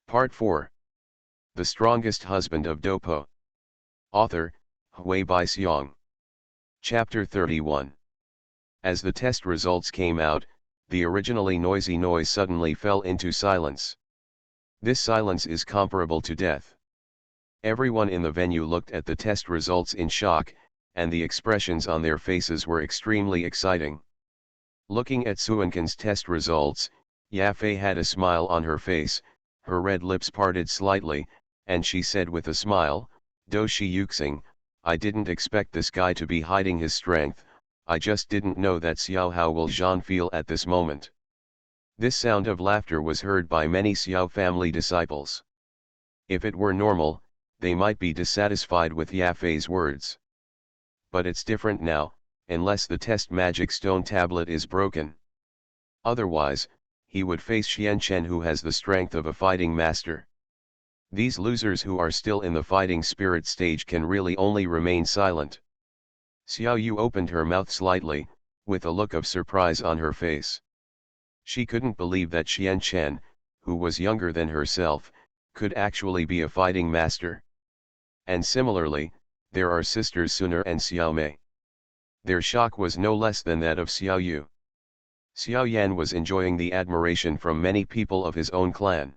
Part 4. The Strongest Husband of Dopo. Author, Hui Bai Xiong. Chapter 31. As the test results came out, the originally noisy noise suddenly fell into silence. This silence is comparable to death. Everyone in the venue looked at the test results in shock, and the expressions on their faces were extremely exciting. Looking at Suankan's test results, Yafei had a smile on her face, her red lips parted slightly, and she said with a smile, "Doshi Yuxing, I didn't expect this guy to be hiding his strength, I just didn't know that Xiao how will Zhan feel at this moment." This sound of laughter was heard by many Xiao family disciples. If it were normal, they might be dissatisfied with Yafei's words. But it's different now, unless the test magic stone tablet is broken. Otherwise, he would face Xianchen, who has the strength of a fighting master. These losers who are still in the fighting spirit stage can really only remain silent. Xiao Yu opened her mouth slightly, with a look of surprise on her face. She couldn't believe that Xianchen, who was younger than herself, could actually be a fighting master. And similarly, there are sisters Suner and Xiao Mei. Their shock was no less than that of Xiao Yu. Xiao Yan was enjoying the admiration from many people of his own clan.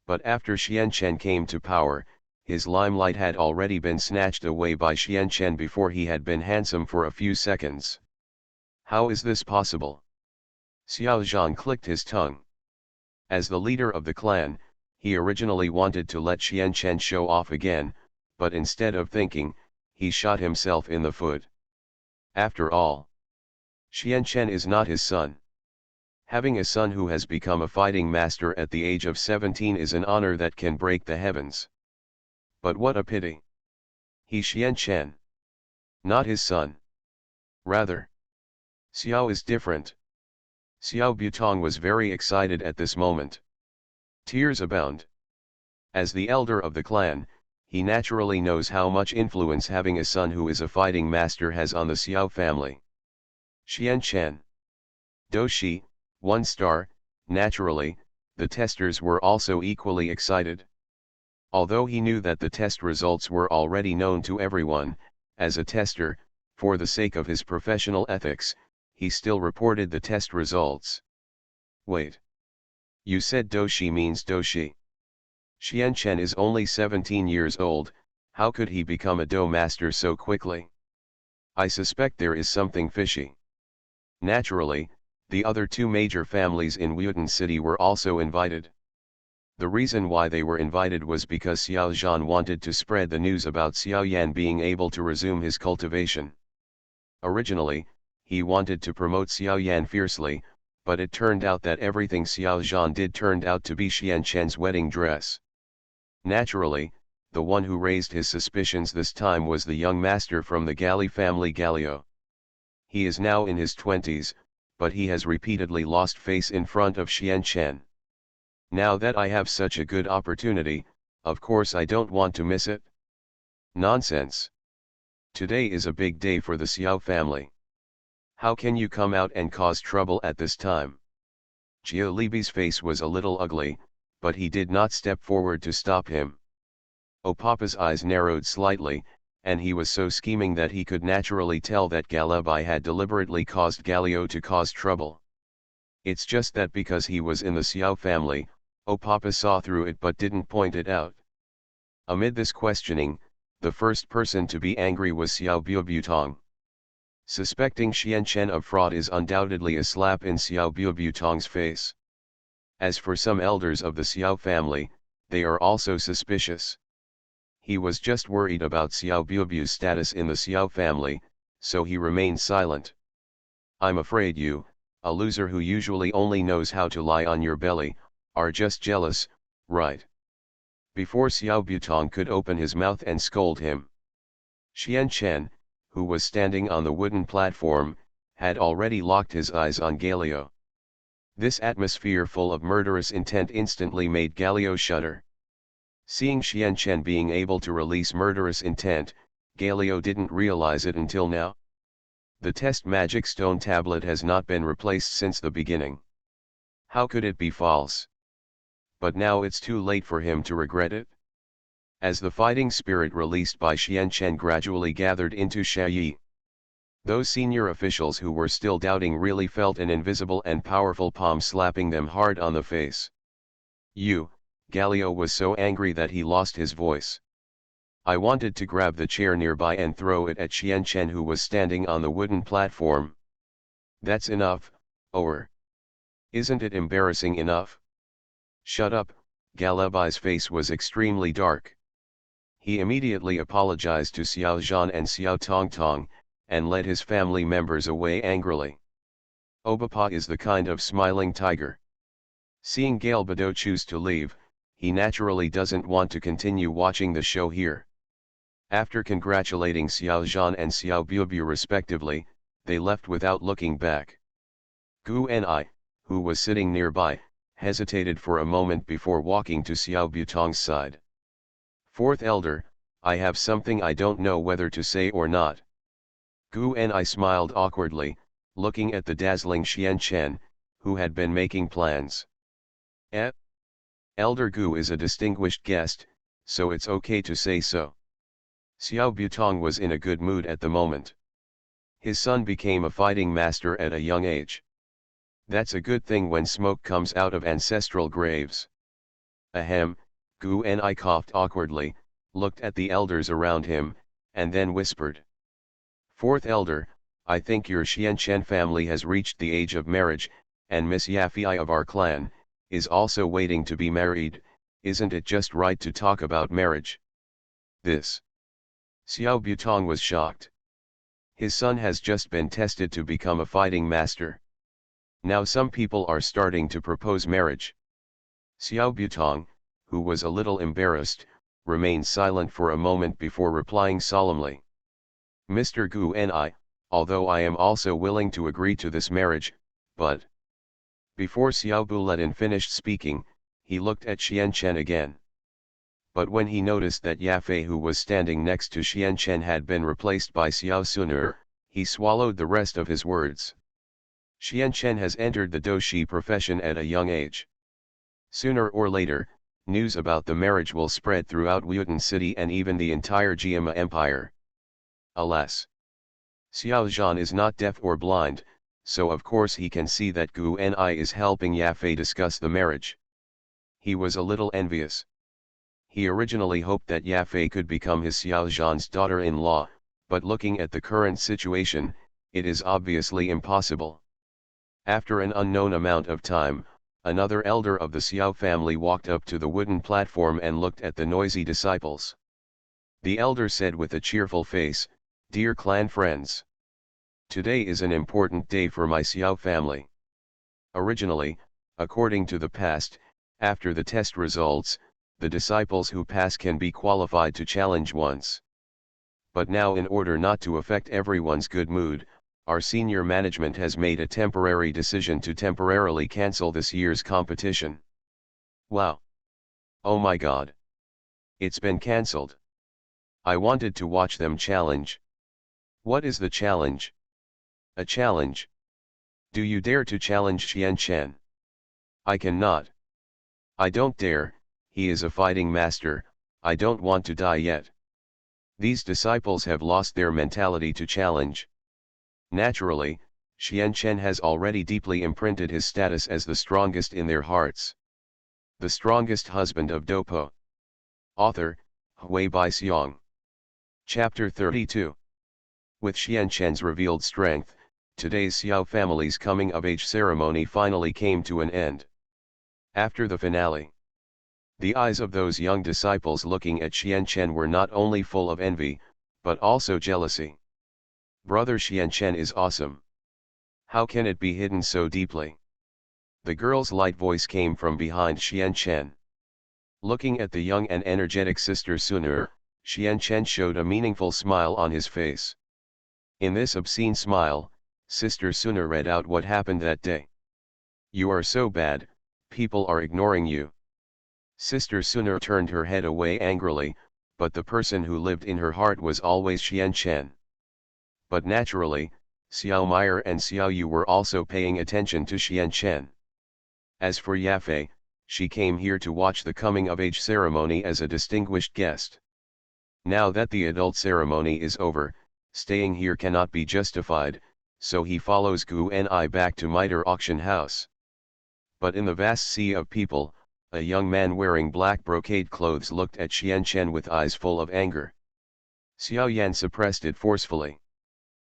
But after Xianchen came to power, his limelight had already been snatched away by Xianchen before he had been handsome for a few seconds. How is this possible? Xiao Zhan clicked his tongue. As the leader of the clan, he originally wanted to let Xianchen show off again, but instead of thinking, he shot himself in the foot. After all, Xianchen is not his son. Having a son who has become a fighting master at the age of 17 is an honor that can break the heavens. But what a pity. He's Xianchen, not his son. Rather, Xiao is different. Xiao Butong was very excited at this moment. Tears abound. As the elder of the clan, he naturally knows how much influence having a son who is a fighting master has on the Xiao family. Xianchen. Doshi, 1 star, naturally, the testers were also equally excited. Although he knew that the test results were already known to everyone, as a tester, for the sake of his professional ethics, he still reported the test results. Wait. You said Doshi means Doshi. Xianchen is only 17 years old, how could he become a Do master so quickly? I suspect there is something fishy. Naturally, the other two major families in Wuyutan City were also invited. The reason why they were invited was because Xiao Zhan wanted to spread the news about Xiao Yan being able to resume his cultivation. Originally, he wanted to promote Xiao Yan fiercely, but it turned out that everything Xiao Zhan did turned out to be Xianchen's wedding dress. Naturally, the one who raised his suspicions this time was the young master from the Gali family, Galio. He is now in his 20s, but he has repeatedly lost face in front of Xianchen. Now that I have such a good opportunity, of course I don't want to miss it. Nonsense. Today is a big day for the Xiao family. How can you come out and cause trouble at this time? Jiao Libi's face was a little ugly, but he did not step forward to stop him. Opapa's eyes narrowed slightly, and he was so scheming that he could naturally tell that Galibai had deliberately caused Galio to cause trouble. It's just that because he was in the Xiao family, Opapa saw through it but didn't point it out. Amid this questioning, the first person to be angry was Xiao Butong. Suspecting Xianchen of fraud is undoubtedly a slap in Xiao Butong's face. As for some elders of the Xiao family, they are also suspicious. He was just worried about Xiao Bubu's status in the Xiao family, so he remained silent. I'm afraid you, a loser who usually only knows how to lie on your belly, are just jealous, right? Before Xiao Butong could open his mouth and scold him, Xianchen, who was standing on the wooden platform, had already locked his eyes on Galio. This atmosphere full of murderous intent instantly made Galio shudder. Seeing Xianchen being able to release murderous intent, Galio didn't realize it until now. The test magic stone tablet has not been replaced since the beginning. How could it be false? But now it's too late for him to regret it. As the fighting spirit released by Xian Chen gradually gathered into Shayi, those senior officials who were still doubting really felt an invisible and powerful palm slapping them hard on the face. Galio was so angry that he lost his voice. I wanted to grab the chair nearby and throw it at Xian Chen, who was standing on the wooden platform. That's enough, or isn't it embarrassing enough? Shut up. Galebai's face was extremely dark. He immediately apologized to Xiao Zhan and Xiao Tongtong, and led his family members away angrily. Obapa is the kind of smiling tiger. Seeing Galbado choose to leave, he naturally doesn't want to continue watching the show here. After congratulating Xiao Zhan and Xiao Bubu respectively, they left without looking back. Gu Ni, who was sitting nearby, hesitated for a moment before walking to Xiao Butong's side. Fourth elder, I have something I don't know whether to say or not. Gu Ni smiled awkwardly, looking at the dazzling Xian Chen, who had been making plans. Elder Gu is a distinguished guest, so it's okay to say so. Xiao Butong was in a good mood at the moment. His son became a fighting master at a young age. That's a good thing when smoke comes out of ancestral graves. Ahem, Gu Ni coughed awkwardly, looked at the elders around him, and then whispered. Fourth elder, I think your Xian Chen family has reached the age of marriage, and Miss Yafei of our clan is also waiting to be married. Isn't it just right to talk about marriage? This. Xiao Butong was shocked. His son has just been tested to become a fighting master. Now some people are starting to propose marriage. Xiao Butong, who was a little embarrassed, remained silent for a moment before replying solemnly. Mr. Gu Ni, although I am also willing to agree to this marriage, but... Before Xiao Buledin finished speaking, he looked at Xian Chen again. But when he noticed that Yafei, who was standing next to Xian Chen, had been replaced by Xiao Sunur, he swallowed the rest of his words. Xian Chen has entered the doshi profession at a young age. Sooner or later, news about the marriage will spread throughout Wuyutan City and even the entire Jiama Empire. Alas! Xiao Zhan is not deaf or blind, so of course he can see that Gu Ni is helping Yafei discuss the marriage. He was a little envious. He originally hoped that Yafei could become his Xiao Zhan's daughter-in-law, but looking at the current situation, it is obviously impossible. After an unknown amount of time, another elder of the Xiao family walked up to the wooden platform and looked at the noisy disciples. The elder said with a cheerful face, Dear clan friends, today is an important day for my Xiao family. Originally, according to the past, after the test results, the disciples who pass can be qualified to challenge once. But now, in order not to affect everyone's good mood, our senior management has made a temporary decision to temporarily cancel this year's competition. Wow! Oh my god! It's been cancelled. I wanted to watch them challenge. What is the challenge? A challenge? Do you dare to challenge Xian Chen? I cannot. I don't dare. He is a fighting master, I don't want to die yet. These disciples have lost their mentality to challenge. Naturally, Xian Chen has already deeply imprinted his status as the strongest in their hearts. The strongest husband of Dopo. Author, Hui Bai Xiong. Chapter 32. With Xian Chen's revealed strength, today's Xiao family's coming-of-age ceremony finally came to an end. After the finale, the eyes of those young disciples looking at Xian Chen were not only full of envy, but also jealousy. Brother Xian Chen is awesome. How can it be hidden so deeply? The girl's light voice came from behind Xian Chen. Looking at the young and energetic sister Sunur, Xian Chen showed a meaningful smile on his face. In this obscene smile, Sister Sunur read out what happened that day. You are so bad, people are ignoring you. Sister Sunur turned her head away angrily, but the person who lived in her heart was always Xian Chen. But naturally, Xiao Meyer and Xiao Yu were also paying attention to Xian Chen. As for Yafei, she came here to watch the coming-of-age ceremony as a distinguished guest. Now that the adult ceremony is over, staying here cannot be justified, so he follows Gu and I back to Mitre auction house. But in the vast sea of people, a young man wearing black brocade clothes looked at Xian Chen with eyes full of anger. Xiao Yan suppressed it forcefully.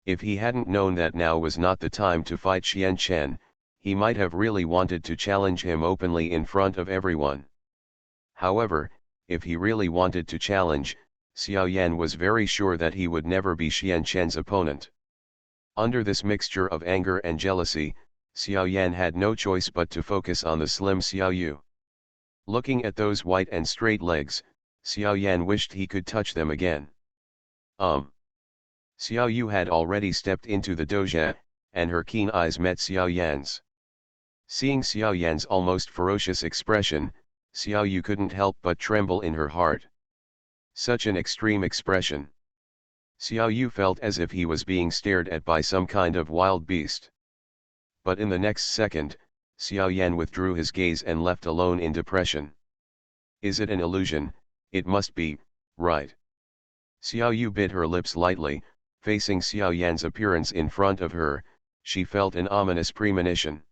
If he hadn't known that now was not the time to fight Xian Chen, he might have really wanted to challenge him openly in front of everyone. However, if he really wanted to challenge, Xiao Yan was very sure that he would never be Xian Chen's opponent. Under this mixture of anger and jealousy, Xiao Yan had no choice but to focus on the slim Xiao Yu. Looking at those white and straight legs, Xiao Yan wished he could touch them again. Xiao Yu had already stepped into the doja, and her keen eyes met Xiao Yan's. Seeing Xiao Yan's almost ferocious expression, Xiao Yu couldn't help but tremble in her heart. Such an extreme expression. Xiao Yu felt as if he was being stared at by some kind of wild beast. But in the next second, Xiao Yan withdrew his gaze and left alone in depression. Is it an illusion? It must be, right? Xiao Yu bit her lips lightly, facing Xiao Yan's appearance in front of her. She felt an ominous premonition.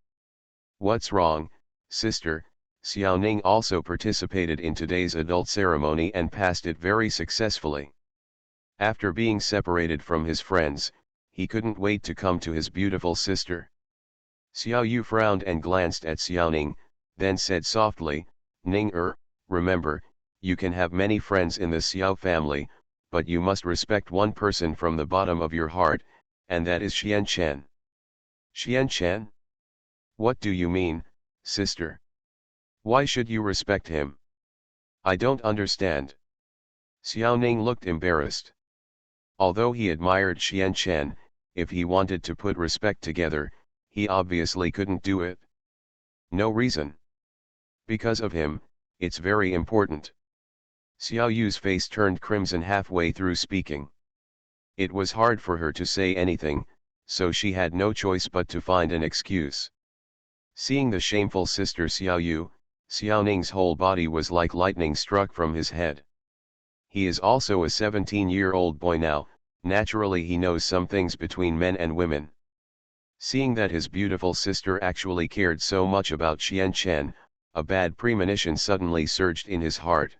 What's wrong, sister? Xiao Ning also participated in today's adult ceremony and passed it very successfully. After being separated from his friends, he couldn't wait to come to his beautiful sister. Xiao Yu frowned and glanced at Xiao Ning, then said softly, Ning remember, you can have many friends in the Xiao family, but you must respect one person from the bottom of your heart, and that is Xian Chen. Xian Chen? What do you mean, sister? Why should you respect him? I don't understand. Xiao Ning looked embarrassed. Although he admired Xian Chen, if he wanted to put respect together, he obviously couldn't do it. No reason. Because of him, it's very important. Xiao Yu's face turned crimson halfway through speaking. It was hard for her to say anything, so she had no choice but to find an excuse. Seeing the shameful sister Xiao Yu, Xiao Ning's whole body was like lightning struck from his head. He is also a 17-year-old boy now, naturally he knows some things between men and women. Seeing that his beautiful sister actually cared so much about Xian Chen, a bad premonition suddenly surged in his heart.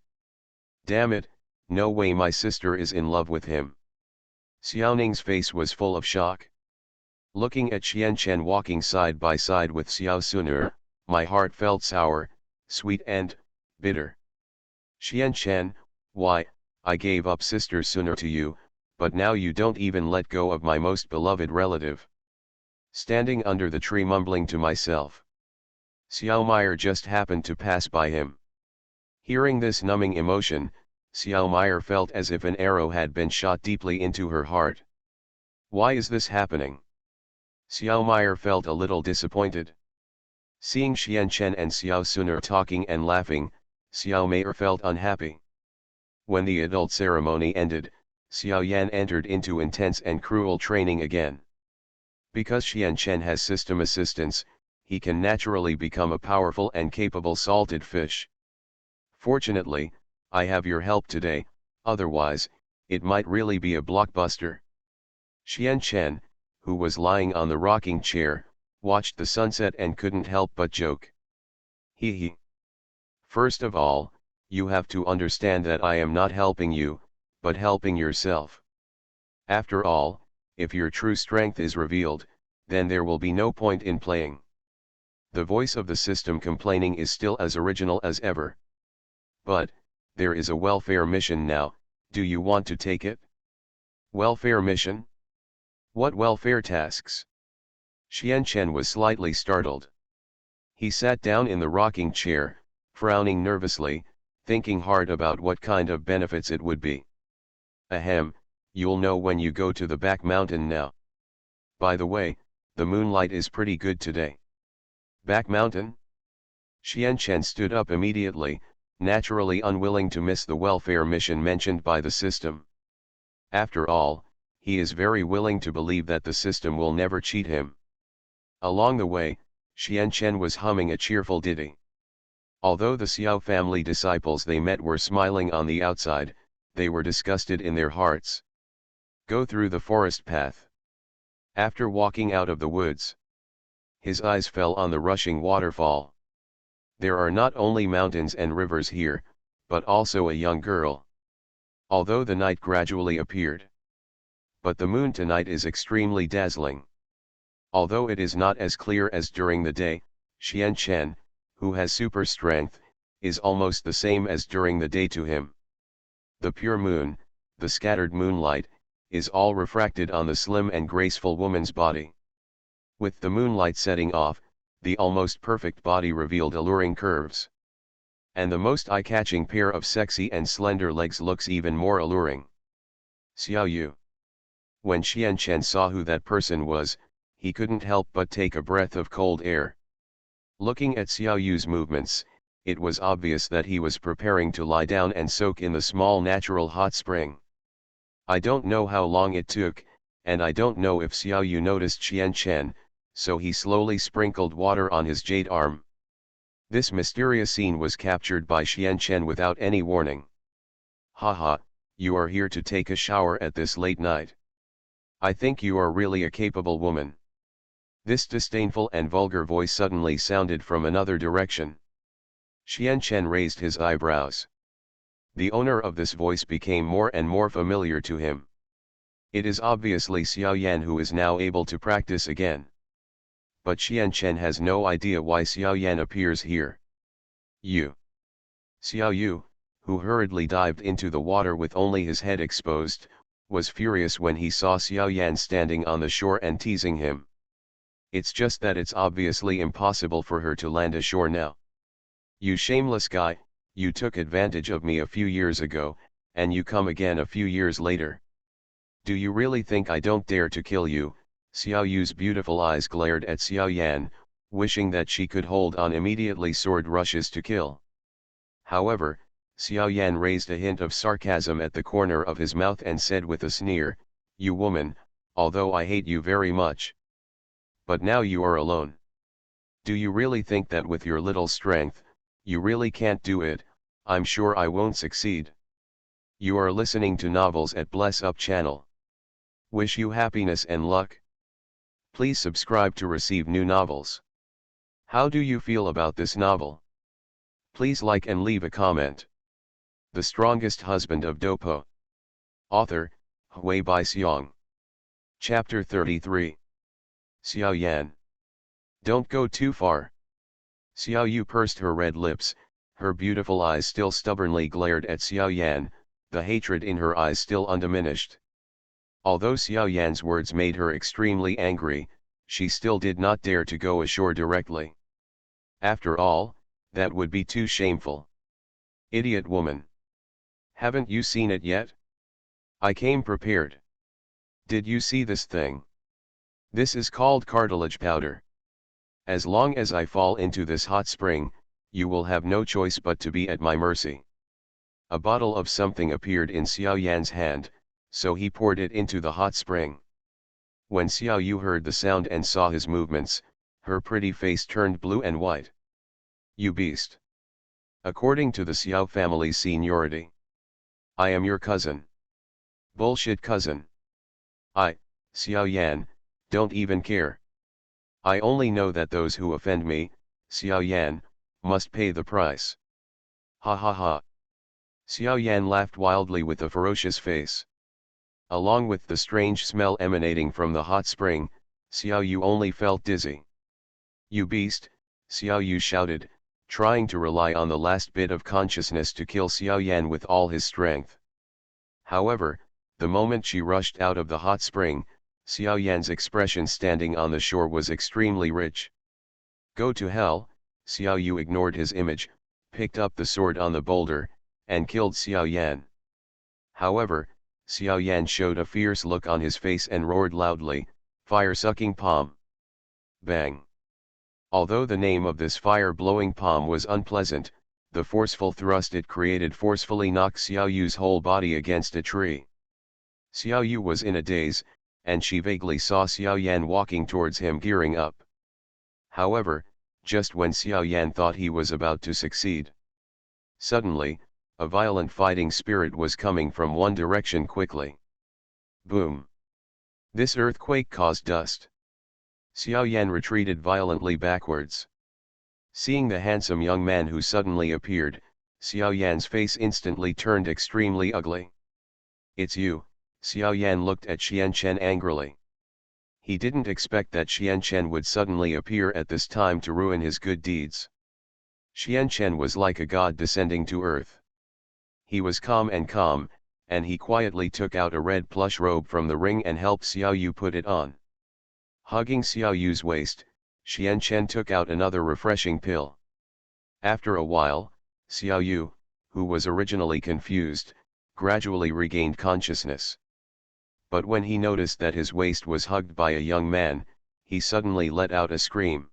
Damn it, no way my sister is in love with him. Xiao Ning's face was full of shock. Looking at Xian Chen walking side by side with Xiao Suner, my heart felt sour, sweet and bitter. Xian Chen, why, I gave up sister Suner to you, but now you don't even let go of my most beloved relative. Standing under the tree mumbling to myself. Xiao Meyer just happened to pass by him. Hearing this numbing emotion, Xiao Meyer felt as if an arrow had been shot deeply into her heart. Why is this happening? Xiao Meyer felt a little disappointed. Seeing Xian Chen and Xiao Suner talking and laughing, Xiao Meyer felt unhappy. When the adult ceremony ended, Xiao Yan entered into intense and cruel training again. Because Xian Chen has system assistance, he can naturally become a powerful and capable salted fish. Fortunately, I have your help today, otherwise, it might really be a blockbuster. Xian Chen, who was lying on the rocking chair, watched the sunset and couldn't help but joke. Hee hee. First of all, you have to understand that I am not helping you, but helping yourself. After all, if your true strength is revealed, then there will be no point in playing. The voice of the system complaining is still as original as ever. But, there is a welfare mission now, do you want to take it? Welfare mission? What welfare tasks? Xian Chen was slightly startled. He sat down in the rocking chair, frowning nervously, thinking hard about what kind of benefits it would be. Ahem, you'll know when you go to the back mountain now. By the way, the moonlight is pretty good today. Back mountain? Xian Chen stood up immediately, naturally unwilling to miss the welfare mission mentioned by the system. After all, he is very willing to believe that the system will never cheat him. Along the way, Xian Chen was humming a cheerful ditty. Although the Xiao family disciples they met were smiling on the outside, they were disgusted in their hearts. Go through the forest path. After walking out of the woods, his eyes fell on the rushing waterfall. There are not only mountains and rivers here, but also a young girl. Although the night gradually appeared, but the moon tonight is extremely dazzling. Although it is not as clear as during the day, Xian Chen, who has super strength, is almost the same as during the day to him. The pure moon, the scattered moonlight, is all refracted on the slim and graceful woman's body. With the moonlight setting off, the almost perfect body revealed alluring curves. And the most eye-catching pair of sexy and slender legs looks even more alluring. Xiao Yu. When Xian Chen saw who that person was, he couldn't help but take a breath of cold air. Looking at Xiao Yu's movements, it was obvious that he was preparing to lie down and soak in the small natural hot spring. I don't know how long it took, and I don't know if Xiao Yu noticed Xian Chen, so he slowly sprinkled water on his jade arm. This mysterious scene was captured by Xian Chen without any warning. Haha, you are here to take a shower at this late night. I think you are really a capable woman. This disdainful and vulgar voice suddenly sounded from another direction. Xian Chen raised his eyebrows. The owner of this voice became more and more familiar to him. It is obviously Xiao Yan, who is now able to practice again. But Xian Chen has no idea why Xiao Yan appears here. Xiao Yu, who hurriedly dived into the water with only his head exposed, was furious when he saw Xiao Yan standing on the shore and teasing him. It's just that it's obviously impossible for her to land ashore now. You shameless guy, you took advantage of me a few years ago, and you come again a few years later. Do you really think I don't dare to kill you? Xiao Yu's beautiful eyes glared at Xiao Yan, wishing that she could hold on immediately. Sword rushes to kill. However, Xiao Yan raised a hint of sarcasm at the corner of his mouth and said with a sneer, "You woman, although I hate you very much. But now you are alone. Do you really think that with your little strength, you really can't do it? I'm sure I won't succeed." You are listening to novels at Bless Up channel. Wish you happiness and luck. Please subscribe to receive new novels. How do you feel about this novel? Please like and leave a comment. The Strongest Husband of Dopo. Author, Hui Bai Xiong. Chapter 33. Xiao Yan. Don't go too far. Xiao Yu pursed her red lips, her beautiful eyes still stubbornly glared at Xiao Yan, the hatred in her eyes still undiminished. Although Xiao Yan's words made her extremely angry, she still did not dare to go ashore directly. After all, that would be too shameful. Idiot woman. Haven't you seen it yet? I came prepared. Did you see this thing? This is called cartilage powder. As long as I fall into this hot spring, you will have no choice but to be at my mercy. A bottle of something appeared in Xiao Yan's hand, so he poured it into the hot spring. When Xiao Yu heard the sound and saw his movements, her pretty face turned blue and white. You beast! According to the Xiao family's seniority, I am your cousin. Bullshit cousin. I, Xiao Yan, don't even care. I only know that those who offend me, Xiao Yan, must pay the price. Ha ha ha. Xiao Yan laughed wildly with a ferocious face. Along with the strange smell emanating from the hot spring, Xiao Yu only felt dizzy. You beast, Xiao Yu shouted, trying to rely on the last bit of consciousness to kill Xiao Yan with all his strength. However, the moment she rushed out of the hot spring, Xiao Yan's expression standing on the shore was extremely rich. Go to hell. Xiao Yu ignored his image, picked up the sword on the boulder, and killed Xiao Yan. However, Xiao Yan showed a fierce look on his face and roared loudly, "Fire-sucking palm!" Bang! Although the name of this fire-blowing palm was unpleasant, the forceful thrust it created forcefully knocked Xiao Yu's whole body against a tree. Xiao Yu was in a daze, and she vaguely saw Xiao Yan walking towards him gearing up. However, just when Xiao Yan thought he was about to succeed. Suddenly, a violent fighting spirit was coming from one direction quickly. Boom! This earthquake caused dust. Xiao Yan retreated violently backwards. Seeing the handsome young man who suddenly appeared, Xiao Yan's face instantly turned extremely ugly. "It's you," Xiao Yan looked at Xian Chen angrily. He didn't expect that Xian Chen would suddenly appear at this time to ruin his good deeds. Xian Chen was like a god descending to earth. He was calm, and he quietly took out a red plush robe from the ring and helped Xiao Yu put it on. Hugging Xiao Yu's waist, Xian Chen took out another refreshing pill. After a while, Xiao Yu, who was originally confused, gradually regained consciousness. But when he noticed that his waist was hugged by a young man, he suddenly let out a scream.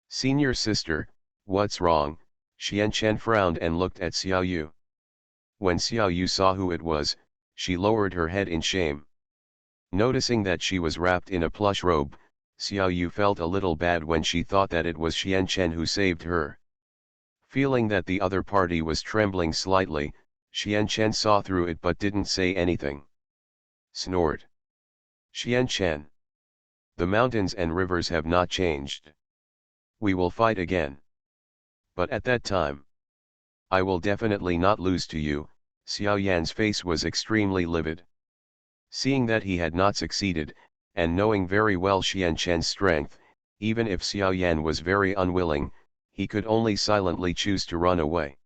"Senior sister, what's wrong?" Xian Chen frowned and looked at Xiao Yu. When Xiao Yu saw who it was, she lowered her head in shame. Noticing that she was wrapped in a plush robe, Xiao Yu felt a little bad when she thought that it was Xian Chen who saved her. Feeling that the other party was trembling slightly, Xian Chen saw through it but didn't say anything. Snored. "Xian Chen. The mountains and rivers have not changed. We will fight again. But at that time, I will definitely not lose to you." Xiao Yan's face was extremely livid. Seeing that he had not succeeded, and knowing very well Xian Chen's strength, even if Xiao Yan was very unwilling, he could only silently choose to run away.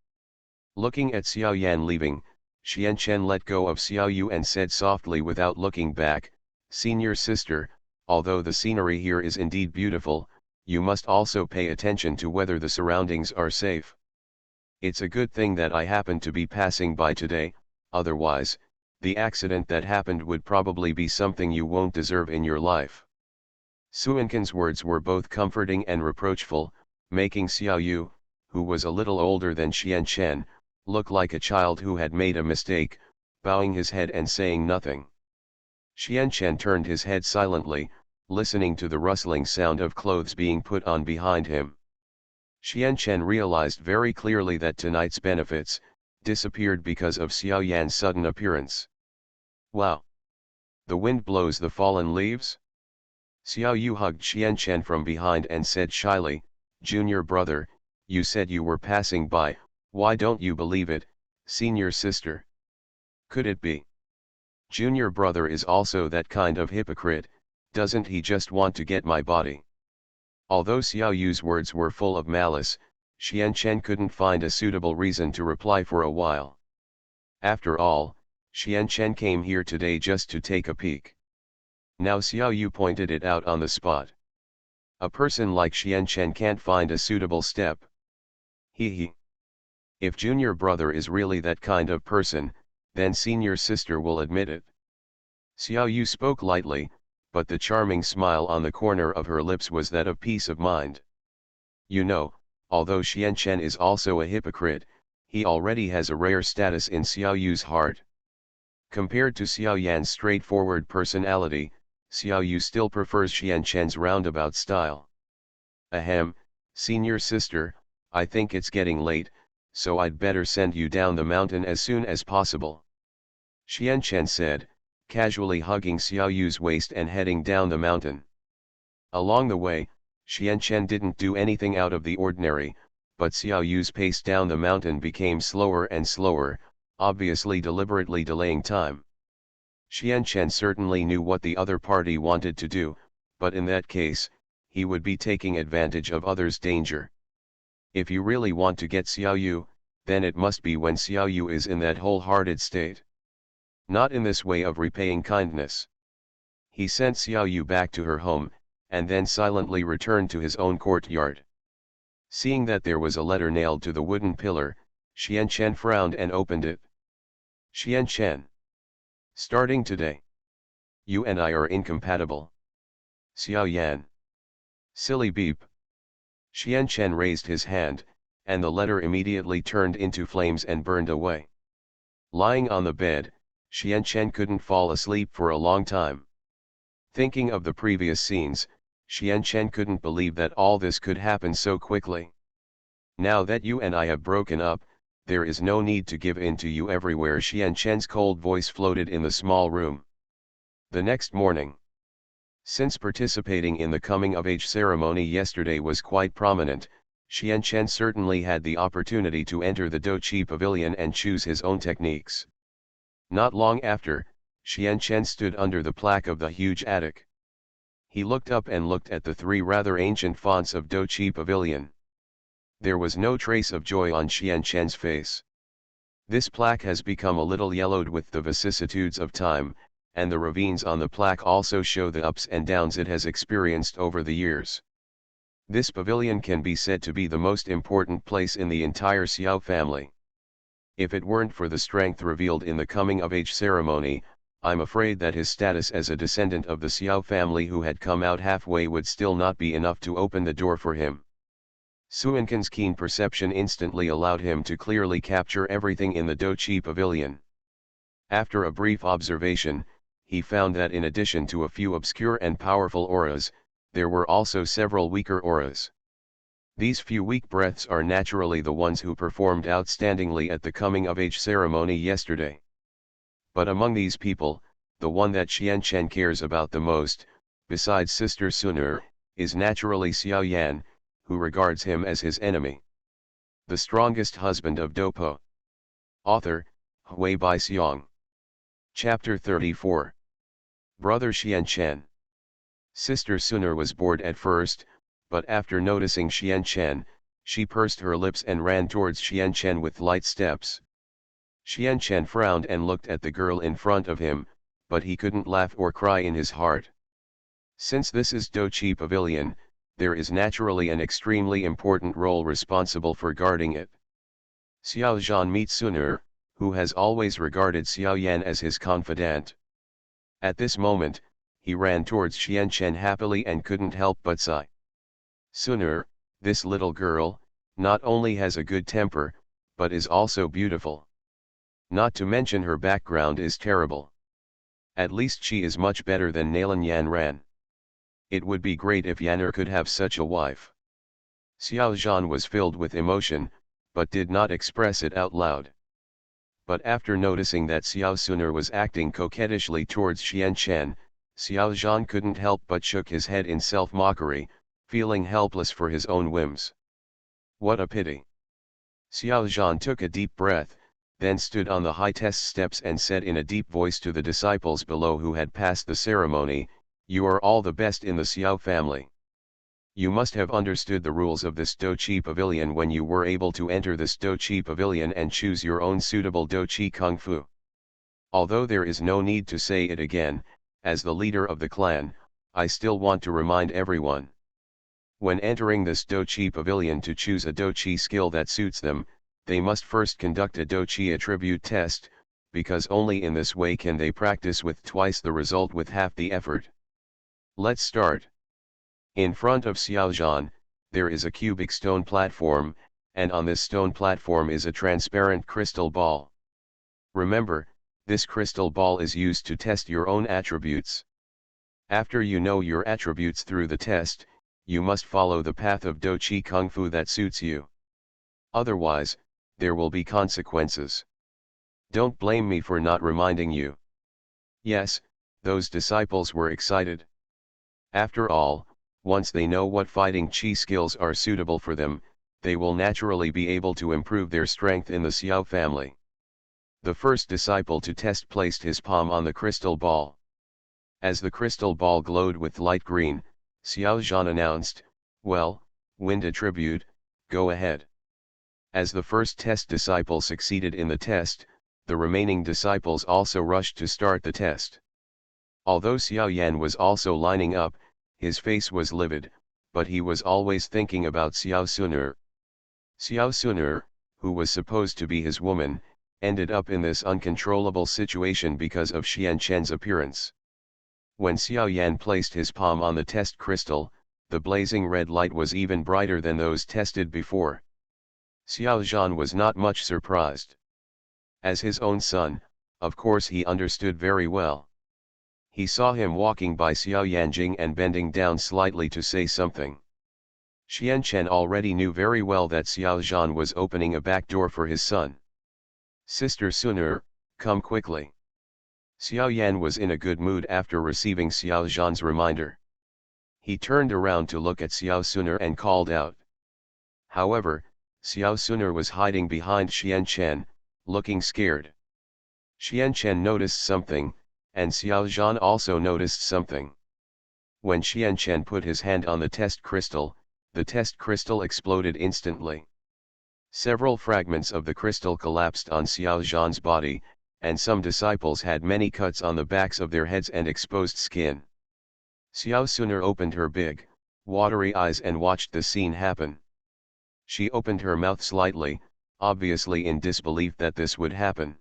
Looking at Xiao Yan leaving, Xian Chen let go of Xiao Yu and said softly without looking back, "Senior sister, although the scenery here is indeed beautiful, you must also pay attention to whether the surroundings are safe. It's a good thing that I happened to be passing by today, otherwise, the accident that happened would probably be something you won't deserve in your life." Suankin's words were both comforting and reproachful, making Xiao Yu, who was a little older than Xian Chen, look like a child who had made a mistake, bowing his head and saying nothing. Xian Chen turned his head silently, listening to the rustling sound of clothes being put on behind him. Xian Chen realized very clearly that tonight's benefits disappeared because of Xiao Yan's sudden appearance. "Wow! The wind blows the fallen leaves?" Xiao Yu hugged Xian Chen from behind and said shyly, "Junior brother, you said you were passing by, why don't you believe it, senior sister? Could it be? Junior brother is also that kind of hypocrite, doesn't he just want to get my body?" Although Xiao Yu's words were full of malice, Xian Chen couldn't find a suitable reason to reply for a while. After all, Xian Chen came here today just to take a peek. Now Xiao Yu pointed it out on the spot. A person like Xian Chen can't find a suitable step. He. If junior brother is really that kind of person, then senior sister will admit it. Xiao Yu spoke lightly, but the charming smile on the corner of her lips was that of peace of mind. You know, although Xian Chen is also a hypocrite, he already has a rare status in Xiao Yu's heart. Compared to Xiao Yan's straightforward personality, Xiao Yu still prefers Xian Chen's roundabout style. "Ahem, senior sister, I think it's getting late, so I'd better send you down the mountain as soon as possible," Xian Chen said, casually hugging Xiao Yu's waist and heading down the mountain. Along the way, Xian Chen didn't do anything out of the ordinary, but Xiao Yu's pace down the mountain became slower and slower, obviously deliberately delaying time. Xian Chen certainly knew what the other party wanted to do, but in that case, he would be taking advantage of others' danger. If you really want to get Xiao Yu, then it must be when Xiao Yu is in that wholehearted state. Not in this way of repaying kindness. He sent Xiao Yu back to her home, and then silently returned to his own courtyard. Seeing that there was a letter nailed to the wooden pillar, Xian Chen frowned and opened it. "Xian Chen. Starting today, you and I are incompatible. Xiao Yan." Silly beep. Xian Chen raised his hand, and the letter immediately turned into flames and burned away. Lying on the bed, Xian Chen couldn't fall asleep for a long time. Thinking of the previous scenes, Xian Chen couldn't believe that all this could happen so quickly. Now that you and I have broken up, there is no need to give in to you everywhere. Xian Chen's cold voice floated in the small room. The next morning, since participating in the coming-of-age ceremony yesterday was quite prominent, Xian Chen certainly had the opportunity to enter the Doqi Pavilion and choose his own techniques. Not long after, Xian Chen stood under the plaque of the huge attic. He looked up and looked at the three rather ancient fonts of Doqi Pavilion. There was no trace of joy on Xian Chen's face. This plaque has become a little yellowed with the vicissitudes of time, and the ravines on the plaque also show the ups and downs it has experienced over the years. This pavilion can be said to be the most important place in the entire Xiao family. If it weren't for the strength revealed in the coming-of-age ceremony, I'm afraid that his status as a descendant of the Xiao family who had come out halfway would still not be enough to open the door for him. Suinkan's keen perception instantly allowed him to clearly capture everything in the Doqi Pavilion. After a brief observation, he found that in addition to a few obscure and powerful auras, there were also several weaker auras. These few weak breaths are naturally the ones who performed outstandingly at the coming-of-age ceremony yesterday. But among these people, the one that Xian Chen cares about the most, besides Sister Sun'er, is naturally Xiao Yan, who regards him as his enemy. The Strongest Husband of Dopo. Author, Hui Bai Xiong. Chapter 34. Brother Xian Chen. Sister Sun'er was bored at first, but after noticing Xian Chen, she pursed her lips and ran towards Xian Chen with light steps. Xian Chen frowned and looked at the girl in front of him, but he couldn't laugh or cry in his heart. Since this is Doqi Pavilion, there is naturally an extremely important role responsible for guarding it. Xiao Zhan meets Sun'er, who has always regarded Xiao Yan as his confidant. At this moment, he ran towards Xian Chen happily and couldn't help but sigh. Sun'er, this little girl, not only has a good temper, but is also beautiful. Not to mention her background is terrible. At least she is much better than Nalan Yan Ran. It would be great if Yan'er could have such a wife. Xiao Zhan was filled with emotion, but did not express it out loud. But after noticing that Xiao Sun'er was acting coquettishly towards Xian Chen, Xiao Zhan couldn't help but shook his head in self-mockery, feeling helpless for his own whims. What a pity. Xiao Zhan took a deep breath, then stood on the high test steps and said in a deep voice to the disciples below who had passed the ceremony, "You are all the best in the Xiao family. You must have understood the rules of this Doqi Pavilion when you were able to enter this Doqi Pavilion and choose your own suitable Doqi Kung Fu. Although there is no need to say it again, as the leader of the clan, I still want to remind everyone. When entering this Doqi Pavilion to choose a Doqi skill that suits them, they must first conduct a Doqi attribute test, because only in this way can they practice with twice the result with half the effort. Let's start." In front of Xiao Zhan, there is a cubic stone platform, and on this stone platform is a transparent crystal ball. Remember, this crystal ball is used to test your own attributes. After you know your attributes through the test, you must follow the path of Doqi Kung Fu that suits you. Otherwise, there will be consequences. Don't blame me for not reminding you. Yes, those disciples were excited. After all, once they know what fighting chi skills are suitable for them, they will naturally be able to improve their strength in the Xiao family. The first disciple to test placed his palm on the crystal ball. As the crystal ball glowed with light green, Xiao Zhan announced, "Well, wind attribute, go ahead." As the first test disciple succeeded in the test, the remaining disciples also rushed to start the test. Although Xiao Yan was also lining up, his face was livid, but he was always thinking about Xiao Sun'er. Xiao Sun'er, who was supposed to be his woman, ended up in this uncontrollable situation because of Xian Chen's appearance. When Xiao Yan placed his palm on the test crystal, the blazing red light was even brighter than those tested before. Xiao Zhan was not much surprised. As his own son, of course he understood very well. He saw him walking by Xiao Yanjing and bending down slightly to say something. Xian Chen already knew very well that Xiao Zhan was opening a back door for his son. "Sister Suner, come quickly." Xiao Yan was in a good mood after receiving Xiao Zhan's reminder. He turned around to look at Xiao Suner and called out. However, Xiao Suner was hiding behind Xian Chen, looking scared. Xian Chen noticed something, and Xiao Zhan also noticed something. When Xian Chen put his hand on the test crystal, the test crystal exploded instantly. Several fragments of the crystal collapsed on Xiao Zhan's body, and some disciples had many cuts on the backs of their heads and exposed skin. Xiao Suner opened her big, watery eyes and watched the scene happen. She opened her mouth slightly, obviously in disbelief that this would happen.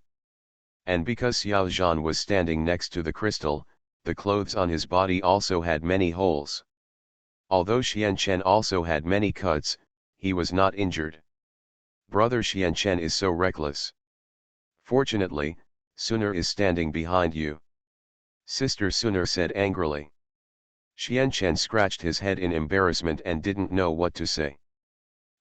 And because Xiao Zhan was standing next to the crystal, the clothes on his body also had many holes. Although Xian Chen also had many cuts, he was not injured. Brother Xian Chen is so reckless. Fortunately, Suner is standing behind you. Sister Suner said angrily. Xian Chen scratched his head in embarrassment and didn't know what to say.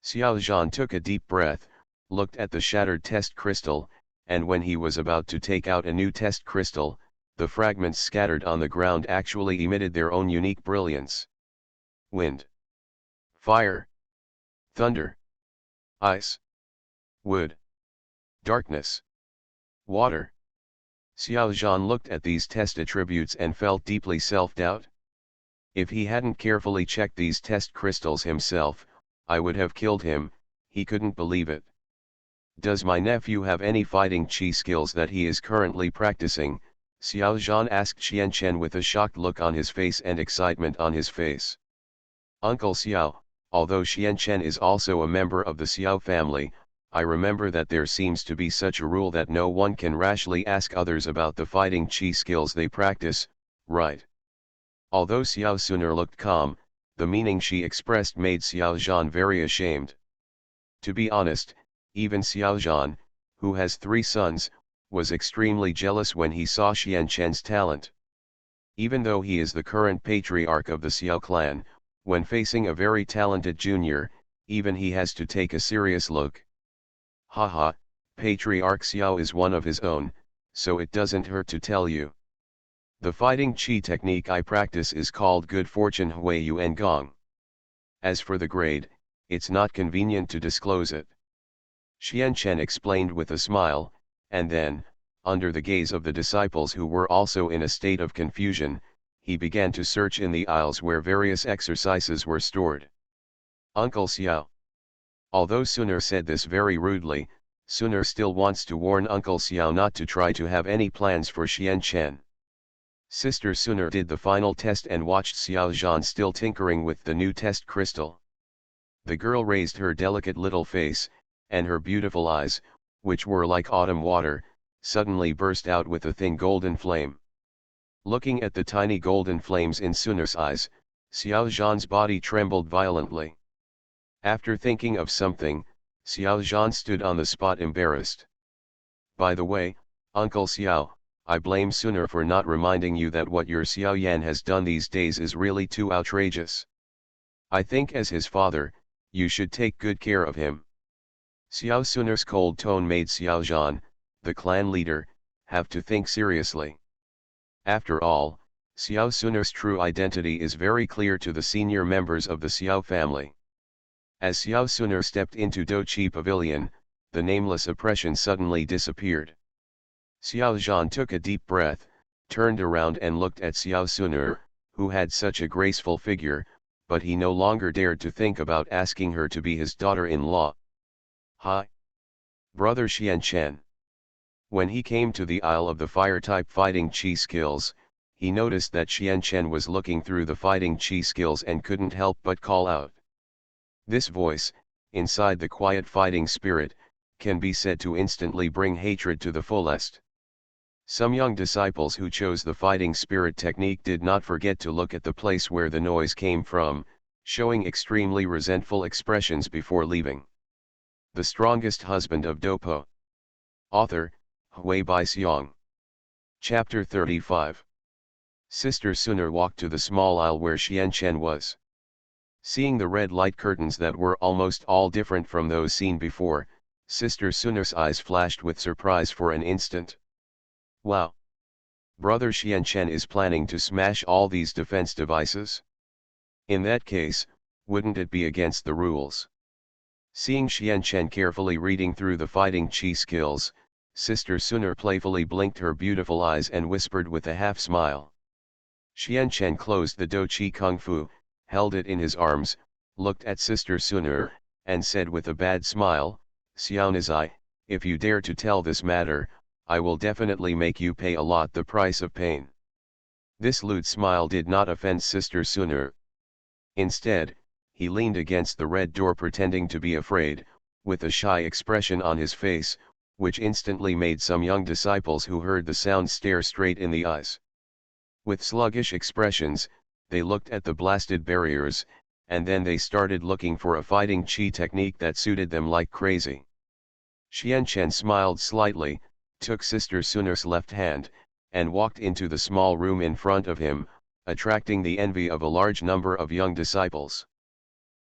Xiao Zhan took a deep breath, looked at the shattered test crystal, and when he was about to take out a new test crystal, the fragments scattered on the ground actually emitted their own unique brilliance. Wind, fire, thunder, ice, wood, darkness, water. Xiao Zhan looked at these test attributes and felt deeply self-doubt. If he hadn't carefully checked these test crystals himself, I would have killed him. He couldn't believe it. "Does my nephew have any fighting chi skills that he is currently practicing?" Xiao Zhan asked Xian Chen with a shocked look on his face and excitement on his face. "Uncle Xiao, although Xian Chen is also a member of the Xiao family, I remember that there seems to be such a rule that no one can rashly ask others about the fighting chi skills they practice, right?" Although Xiao Suner looked calm, the meaning she expressed made Xiao Zhan very ashamed. To be honest, even Xiao Zhan, who has 3 sons, was extremely jealous when he saw Xian Chen's talent. Even though he is the current patriarch of the Xiao clan, when facing a very talented junior, even he has to take a serious look. Haha, Patriarch Xiao is one of his own, so it doesn't hurt to tell you. The fighting chi technique I practice is called Good Fortune Hui Yuan Gong. As for the grade, it's not convenient to disclose it. Xian Chen explained with a smile, and then, under the gaze of the disciples who were also in a state of confusion, he began to search in the aisles where various exercises were stored. "Uncle Xiao." Although Suner said this very rudely, Suner still wants to warn Uncle Xiao not to try to have any plans for Xian Chen. Sister Suner did the final test and watched Xiao Zhan still tinkering with the new test crystal. The girl raised her delicate little face, and her beautiful eyes, which were like autumn water, suddenly burst out with a thin golden flame. Looking at the tiny golden flames in Suner's eyes, Xiao Zhan's body trembled violently. After thinking of something, Xiao Zhan stood on the spot embarrassed. "By the way, Uncle Xiao, I blame Suner for not reminding you that what your Xiao Yan has done these days is really too outrageous. I think as his father, you should take good care of him." Xiao Suner's cold tone made Xiao Zhan, the clan leader, have to think seriously. After all, Xiao Suner's true identity is very clear to the senior members of the Xiao family. As Xiao Suner stepped into Doqi Pavilion, the nameless oppression suddenly disappeared. Xiao Zhan took a deep breath, turned around and looked at Xiao Suner, who had such a graceful figure, but he no longer dared to think about asking her to be his daughter-in-law. "Hi, brother Xian Chen." When he came to the aisle of the fire-type fighting chi skills, he noticed that Xian Chen was looking through the fighting chi skills and couldn't help but call out. This voice, inside the quiet fighting spirit, can be said to instantly bring hatred to the fullest. Some young disciples who chose the fighting spirit technique did not forget to look at the place where the noise came from, showing extremely resentful expressions before leaving. The Strongest Husband of Dopo. Author, Hui Bai Xiong. Chapter 35. Sister Suner walked to the small aisle where Xianchen was. Seeing the red light curtains that were almost all different from those seen before, Sister Suner's eyes flashed with surprise for an instant. Wow! Brother Xianchen is planning to smash all these defense devices? In that case, wouldn't it be against the rules? Seeing Xianchen carefully reading through the fighting chi skills, Sister Suner playfully blinked her beautiful eyes and whispered with a half smile. Xianchen closed the Do Chi Kung Fu, held it in his arms, looked at Sister Suner, and said with a bad smile, "Xiao Nazai, if you dare to tell this matter, I will definitely make you pay a lot the price of pain." This lewd smile did not offend Sister Suner. Instead, he leaned against the red door pretending to be afraid, with a shy expression on his face, which instantly made some young disciples who heard the sound stare straight in the eyes. With sluggish expressions, they looked at the blasted barriers, and then they started looking for a fighting chi technique that suited them like crazy. Xianchen smiled slightly, took Sister Suner's left hand, and walked into the small room in front of him, attracting the envy of a large number of young disciples.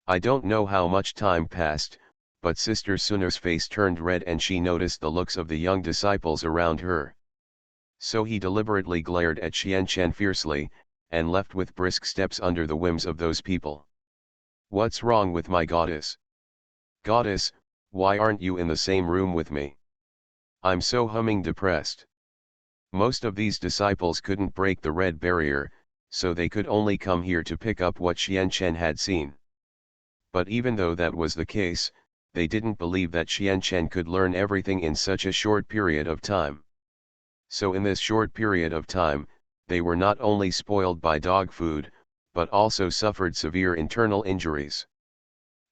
I don't know how much time passed, but Sister Suner's face turned red and she noticed the looks of the young disciples around her. So he deliberately glared at Xianchen fiercely, and left with brisk steps under the whims of those people. "What's wrong with my goddess? Goddess, why aren't you in the same room with me? I'm so depressed." Most of these disciples couldn't break the red barrier, so they could only come here to pick up what Xianchen had seen. But even though that was the case, they didn't believe that Xianchen could learn everything in such a short period of time. So in this short period of time, they were not only spoiled by dog food, but also suffered severe internal injuries.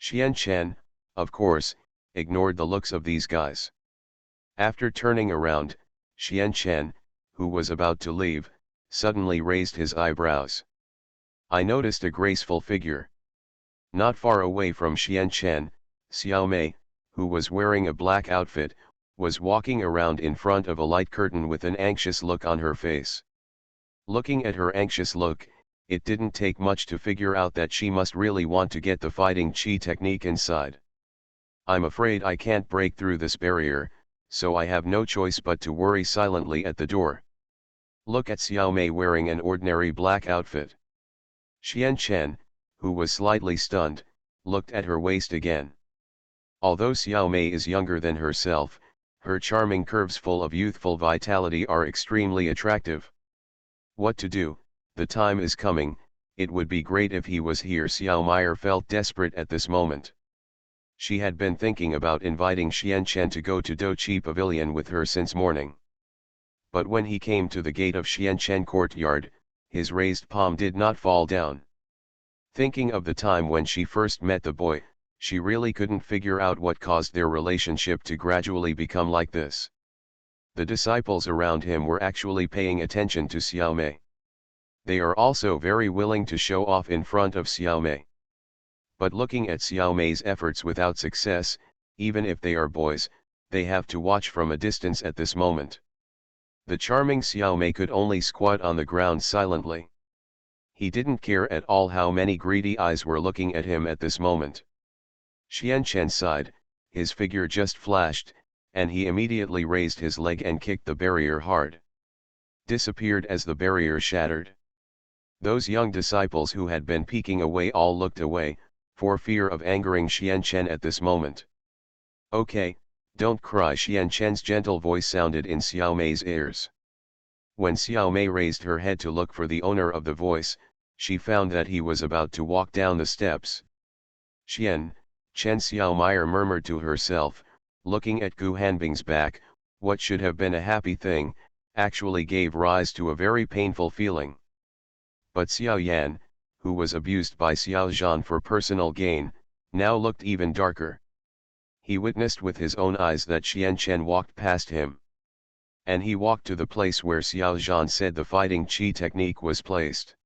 Xianchen, of course, ignored the looks of these guys. After turning around, Xianchen, who was about to leave, suddenly raised his eyebrows. I noticed a graceful figure. Not far away from Xianchen, Xiao Mei, who was wearing a black outfit, was walking around in front of a light curtain with an anxious look on her face. Looking at her anxious look, it didn't take much to figure out that she must really want to get the fighting chi technique inside. "I'm afraid I can't break through this barrier, so I have no choice but to worry silently at the door." Look at Xiao Mei wearing an ordinary black outfit. Xianchen, who was slightly stunned, looked at her waist again. Although Xiao Mei is younger than herself, her charming curves full of youthful vitality are extremely attractive. What to do? The time is coming. It would be great if he was here. Xiao Mei felt desperate at this moment. She had been thinking about inviting Xianchen to go to Do Chi Pavilion with her since morning. But when he came to the gate of Xianchen courtyard, his raised palm did not fall down. Thinking of the time when she first met the boy, she really couldn't figure out what caused their relationship to gradually become like this. The disciples around him were actually paying attention to Xiao Mei. They are also very willing to show off in front of Xiao Mei. But looking at Xiao Mei's efforts without success, even if they are boys, they have to watch from a distance at this moment. The charming Xiao Mei could only squat on the ground silently. He didn't care at all how many greedy eyes were looking at him at this moment. Xianchen sighed, his figure just flashed, and he immediately raised his leg and kicked the barrier hard. Disappeared as the barrier shattered. Those young disciples who had been peeking away all looked away, for fear of angering Xianchen at this moment. "Okay, don't cry." Xianchen's gentle voice sounded in Xiao Mei's ears. When Xiao Mei raised her head to look for the owner of the voice, she found that he was about to walk down the steps. "Chen," Xiao Mei murmured to herself, looking at Gu Hanbing's back. What should have been a happy thing, actually gave rise to a very painful feeling. But Xiao Yan, who was abused by Xiao Zhan for personal gain, now looked even darker. He witnessed with his own eyes that Xianchen walked past him. And he walked to the place where Xiao Zhan said the fighting chi technique was placed.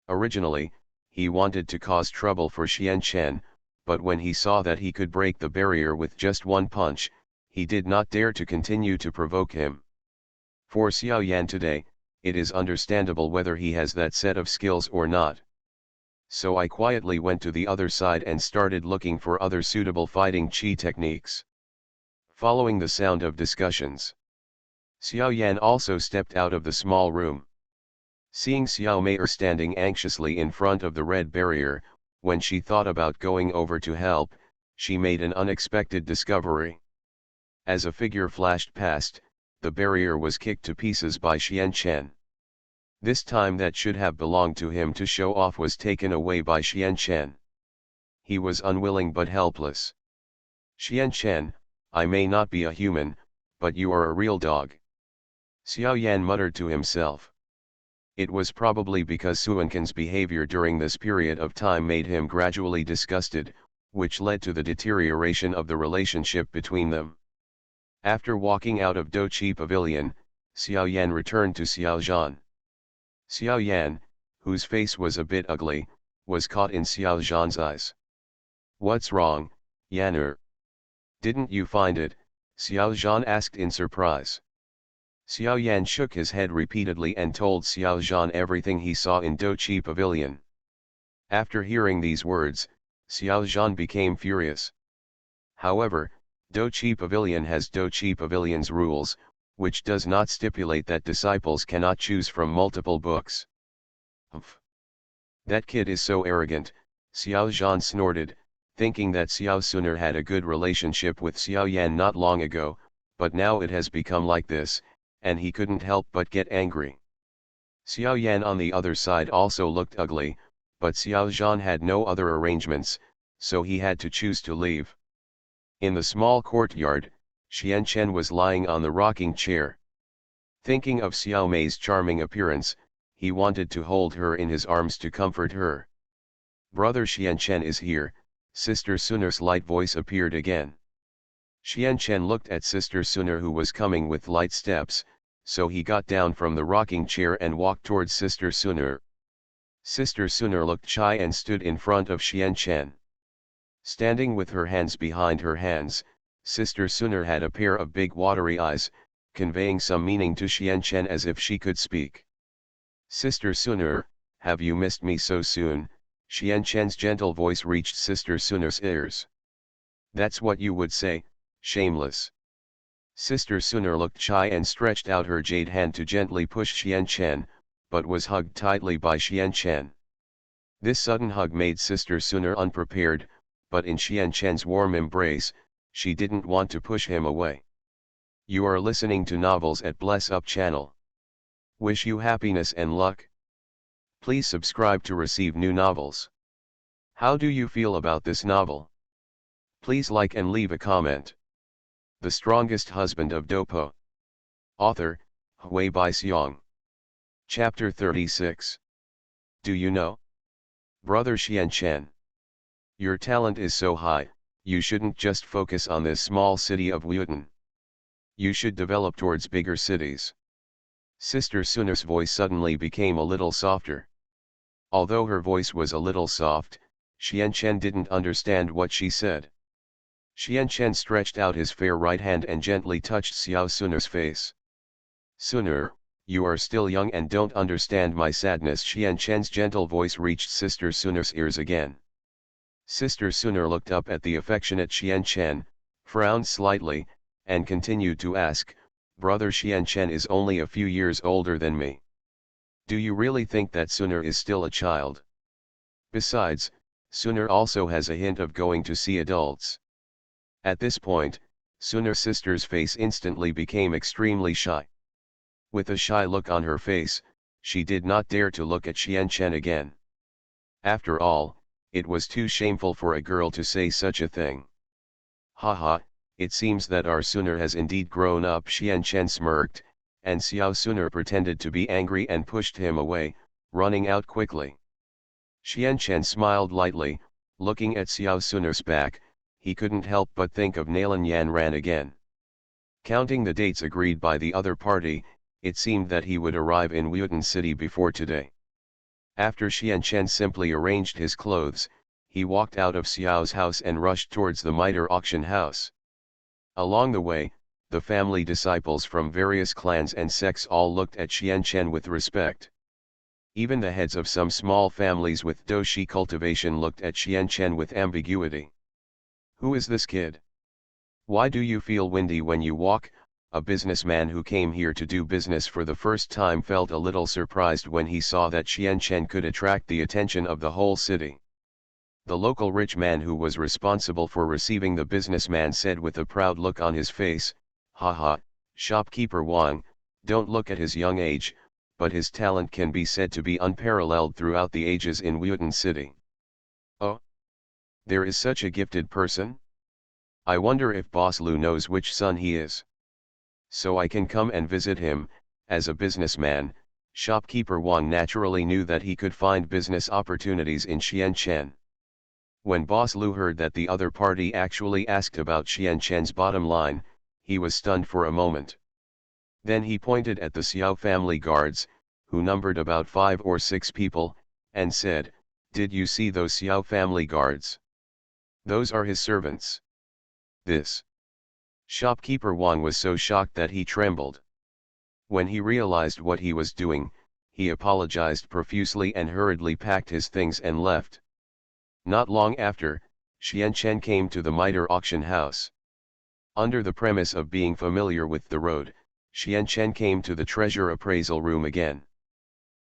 Originally, he wanted to cause trouble for Xianchen, but when he saw that he could break the barrier with just one punch, he did not dare to continue to provoke him. For Xiao Yan today, it is understandable whether he has that set of skills or not. So I quietly went to the other side and started looking for other suitable fighting chi techniques. Following the sound of discussions, Xiao Yan also stepped out of the small room. Seeing Xiao Mei standing anxiously in front of the red barrier, when she thought about going over to help, she made an unexpected discovery. As a figure flashed past, the barrier was kicked to pieces by Xian Chen. This time that should have belonged to him to show off was taken away by Xian Chen. He was unwilling but helpless. Xian Chen, I may not be a human, but you are a real dog. Xiao Yan muttered to himself. It was probably because Suanken's behavior during this period of time made him gradually disgusted, which led to the deterioration of the relationship between them. After walking out of Doqi Pavilion, Xiao Yan returned to Xiao Zhan. Xiao Yan, whose face was a bit ugly, was caught in Xiao Zhan's eyes. What's wrong, Yaner? Didn't you find it? Xiao Zhan asked in surprise. Xiao Yan shook his head repeatedly and told Xiao Zhan everything he saw in Doqi Pavilion. After hearing these words, Xiao Zhan became furious. However, Doqi Pavilion has Doqi Pavilion's rules, which does not stipulate that disciples cannot choose from multiple books. Humph! That kid is so arrogant, Xiao Zhan snorted, thinking that Xiao Suner had a good relationship with Xiao Yan not long ago, but now it has become like this, and he couldn't help but get angry. Xiao Yan on the other side also looked ugly, but Xiao Zhan had no other arrangements, so he had to choose to leave. In the small courtyard, Xian Chen was lying on the rocking chair. Thinking of Xiao Mei's charming appearance, he wanted to hold her in his arms to comfort her. Brother Xian Chen is here, Sister Suner's light voice appeared again. Xian Chen looked at Sister Suner who was coming with light steps, so he got down from the rocking chair and walked towards Sister Suner. Sister Suner looked shy and stood in front of Xian Chen. Standing with her hands behind her hands, Sister Suner had a pair of big watery eyes, conveying some meaning to Xian Chen as if she could speak. Sister Suner, have you missed me so soon? Xian Chen's gentle voice reached Sister Suner's ears. That's what you would say, shameless. Sister Suner looked shy and stretched out her jade hand to gently push Xian Chen, but was hugged tightly by Xian Chen. This sudden hug made Sister Suner unprepared, but in Xian Chen's warm embrace, she didn't want to push him away. You are listening to Novels at Bless Up channel. Wish you happiness and luck. Please subscribe to receive new novels. How do you feel about this novel? Please like and leave a comment. The Strongest Husband of Dopo. Author, Hui Bai Xiong. Chapter 36. Do you know? Brother Xian Chen. Your talent is so high, you shouldn't just focus on this small city of Wuyutan. You should develop towards bigger cities. Sister Suner's voice suddenly became a little softer. Although her voice was a little soft, Xian Chen didn't understand what she said. Xian Chen stretched out his fair right hand and gently touched Xiao Suner's face. Suner, you are still young and don't understand my sadness. Xian Chen's gentle voice reached Sister Suner's ears again. Sister Suner looked up at the affectionate Xian Chen, frowned slightly, and continued to ask, Brother Xian Chen is only a few years older than me. Do you really think that Suner is still a child? Besides, Suner also has a hint of going to see adults. At this point, Suner's sister's face instantly became extremely shy. With a shy look on her face, she did not dare to look at Xian Chen again. After all, it was too shameful for a girl to say such a thing. Haha, it seems that our Suner has indeed grown up. Xian Chen smirked, and Xiao Suner pretended to be angry and pushed him away, running out quickly. Xian Chen smiled lightly, looking at Xiao Suner's back. He couldn't help but think of Nalan Yan Ran again. Counting the dates agreed by the other party, it seemed that he would arrive in Wuyutan City before today. After Xian Chen simply arranged his clothes, he walked out of Xiao's house and rushed towards the miter auction house. Along the way, the family disciples from various clans and sects all looked at Xian Chen with respect. Even the heads of some small families with doshi cultivation looked at Xian Chen with ambiguity. Who is this kid? Why do you feel windy when you walk? A businessman who came here to do business for the first time felt a little surprised when he saw that Xian Chen could attract the attention of the whole city. The local rich man who was responsible for receiving the businessman said with a proud look on his face, "Haha, shopkeeper Wang, don't look at his young age, but his talent can be said to be unparalleled throughout the ages in Wuyuan City." Oh, there is such a gifted person? I wonder if Boss Lu knows which son he is. So I can come and visit him. As a businessman, shopkeeper Wang naturally knew that he could find business opportunities in Xian Chen. When Boss Lu heard that the other party actually asked about Xian Chen's bottom line, he was stunned for a moment. Then he pointed at the Xiao family guards, who numbered about 5 or 6 people, and said, "Did you see those Xiao family guards? Those are his servants." This shopkeeper Wang was so shocked that he trembled. When he realized what he was doing, he apologized profusely and hurriedly packed his things and left. Not long after, Xian Chen came to the miter auction house. Under the premise of being familiar with the road, Xian Chen came to the treasure appraisal room again.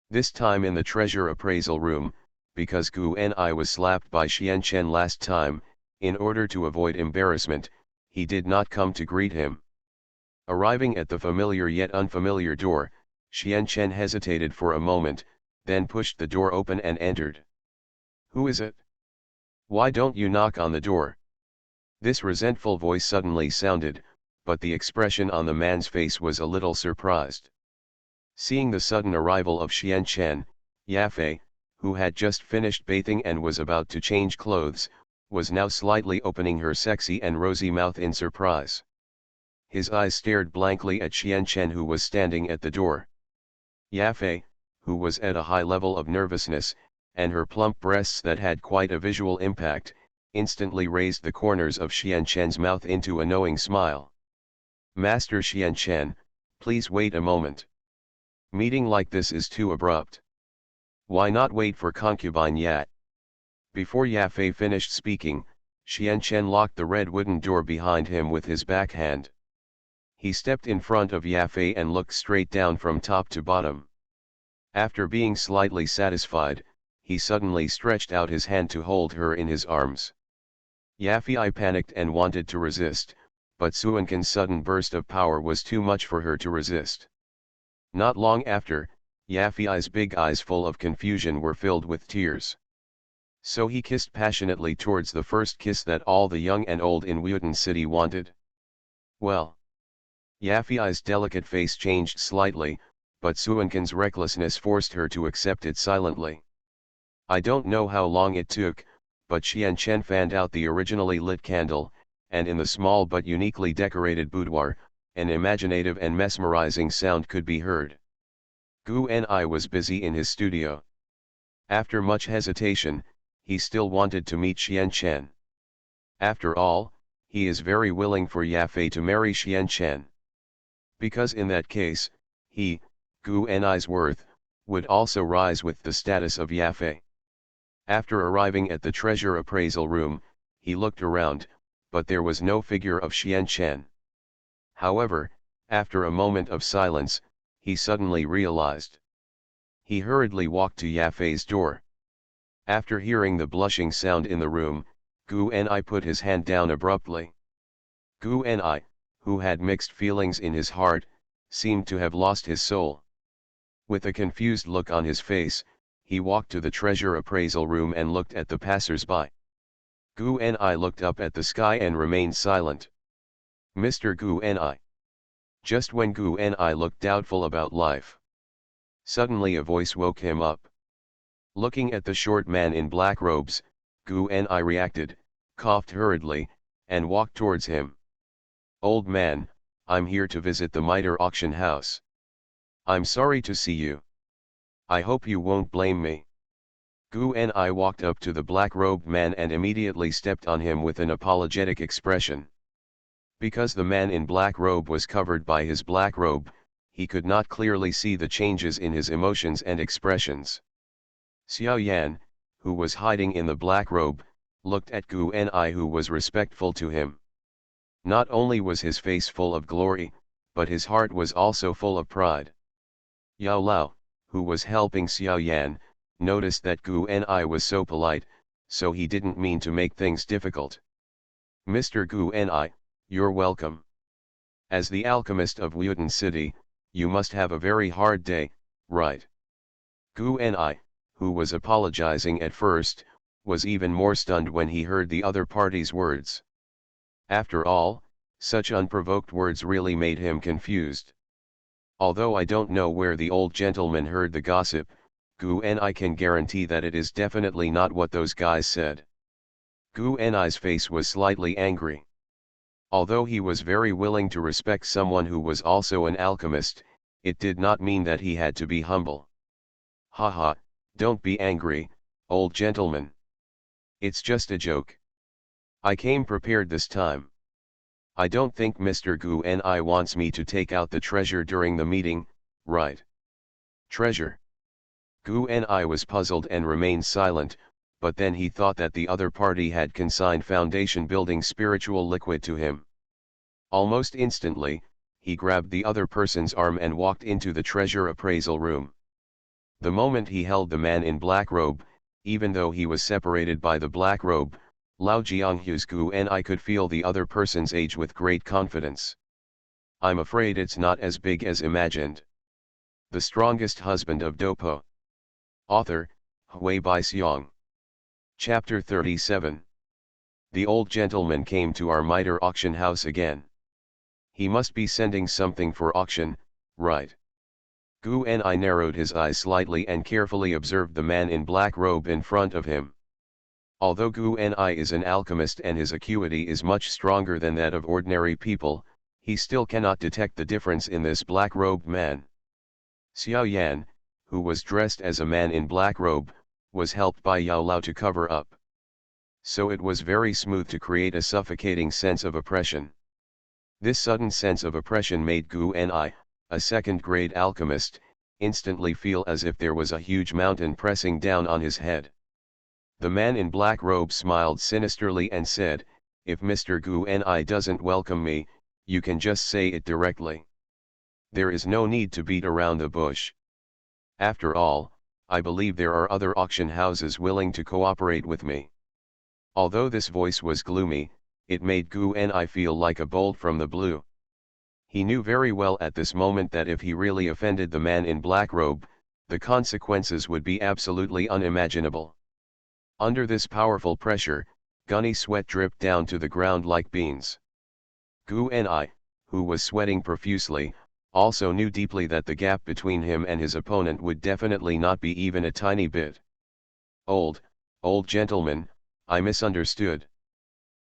This time in the treasure appraisal room, because Gu Ni was slapped by Xian Chen last time, in order to avoid embarrassment, he did not come to greet him. Arriving at the familiar yet unfamiliar door, Xian Chen hesitated for a moment, then pushed the door open and entered. "Who is it? Why don't you knock on the door?" This resentful voice suddenly sounded, but the expression on the man's face was a little surprised. Seeing the sudden arrival of Xian Chen, Yafei, who had just finished bathing and was about to change clothes, was now slightly opening her sexy and rosy mouth in surprise. His eyes stared blankly at Xian Chen, who was standing at the door. Yafei, who was at a high level of nervousness, and her plump breasts that had quite a visual impact, instantly raised the corners of Xian Chen's mouth into a knowing smile. "Master Xian Chen, please wait a moment. Meeting like this is too abrupt. Why not wait for concubine Yat?" Before Yafei finished speaking, Xian Chen locked the red wooden door behind him with his backhand. He stepped in front of Yafei and looked straight down from top to bottom. After being slightly satisfied, he suddenly stretched out his hand to hold her in his arms. Yafei panicked and wanted to resist, but Suankin's sudden burst of power was too much for her to resist. Not long after, Yafei's big eyes full of confusion were filled with tears. So he kissed passionately towards the first kiss that all the young and old in Wuyuan City wanted. Well, Yafei's delicate face changed slightly, but Suankin's recklessness forced her to accept it silently. I don't know how long it took, but Xian Chen fanned out the originally lit candle, and in the small but uniquely decorated boudoir, an imaginative and mesmerizing sound could be heard. Gu Ni was busy in his studio. After much hesitation, he still wanted to meet Xian Chen. After all, he is very willing for Yafei to marry Xian Chen. Because in that case, he, Gu Ni's worth, would also rise with the status of Yafei. After arriving at the treasure appraisal room, he looked around, but there was no figure of Xian Chen. However, after a moment of silence, he suddenly realized. He hurriedly walked to Yafei's door. After hearing the blushing sound in the room, Gu Ni put his hand down abruptly. Gu Ni, who had mixed feelings in his heart, seemed to have lost his soul. With a confused look on his face, he walked to the treasure appraisal room and looked at the passers-by. Gu Ni looked up at the sky and remained silent. "Mr. Gu Ni." Just when Gu Ni looked doubtful about life, suddenly a voice woke him up. Looking at the short man in black robes, Gu Ni reacted, coughed hurriedly, and walked towards him. "Old man, I'm here to visit the miter auction house. I'm sorry to see you. I hope you won't blame me." Gu Ni walked up to the black-robed man and immediately stepped on him with an apologetic expression. Because the man in black robe was covered by his black robe, he could not clearly see the changes in his emotions and expressions. Xiao Yan, who was hiding in the black robe, looked at Gu Ni, who was respectful to him. Not only was his face full of glory, but his heart was also full of pride. Yao Lao, who was helping Xiao Yan, noticed that Gu Ni was so polite, so he didn't mean to make things difficult. Mr. Gu Ni, you're welcome. As the alchemist of Wuyutan City, you must have a very hard day, right? Gu Ni, who was apologizing at first, was even more stunned when he heard the other party's words. After all, such unprovoked words really made him confused. Although I don't know where the old gentleman heard the gossip, Gu Ni can guarantee that it is definitely not what those guys said. Gu Ni's face was slightly angry. Although he was very willing to respect someone who was also an alchemist, it did not mean that he had to be humble. Haha, don't be angry, old gentleman. It's just a joke. I came prepared this time. I don't think Mr. Gu Ni wants me to take out the treasure during the meeting, right? Treasure? Gu Ni was puzzled and remained silent, but then he thought that the other party had consigned foundation building spiritual liquid to him. Almost instantly, he grabbed the other person's arm and walked into the treasure appraisal room. The moment he held the man in black robe, even though he was separated by the black robe, Lao Jianghu's Gu Ni could feel the other person's age with great confidence. I'm afraid it's not as big as imagined. The Strongest Husband of Dopo. Author, Hui Bai Xiong. Chapter 37. The old gentleman came to our mitre auction house again. He must be sending something for auction, right? Gu Ni narrowed his eyes slightly and carefully observed the man in black robe in front of him. Although Gu Ni is an alchemist and his acuity is much stronger than that of ordinary people, he still cannot detect the difference in this black-robed man. Xiao Yan, who was dressed as a man in black robe, was helped by Yao Lao to cover up. So it was very smooth to create a suffocating sense of oppression. This sudden sense of oppression made Gu Ni, a second-grade alchemist, instantly feel as if there was a huge mountain pressing down on his head. The man in black robe smiled sinisterly and said, "If Mr. Gu Ni doesn't welcome me, you can just say it directly. There is no need to beat around the bush. After all, I believe there are other auction houses willing to cooperate with me." Although this voice was gloomy, it made Gu Ni feel like a bolt from the blue. He knew very well at this moment that if he really offended the man in black robe, the consequences would be absolutely unimaginable. Under this powerful pressure, gunny sweat dripped down to the ground like beans. Gu Ni, who was sweating profusely, also knew deeply that the gap between him and his opponent would definitely not be even a tiny bit. Old gentleman, I misunderstood.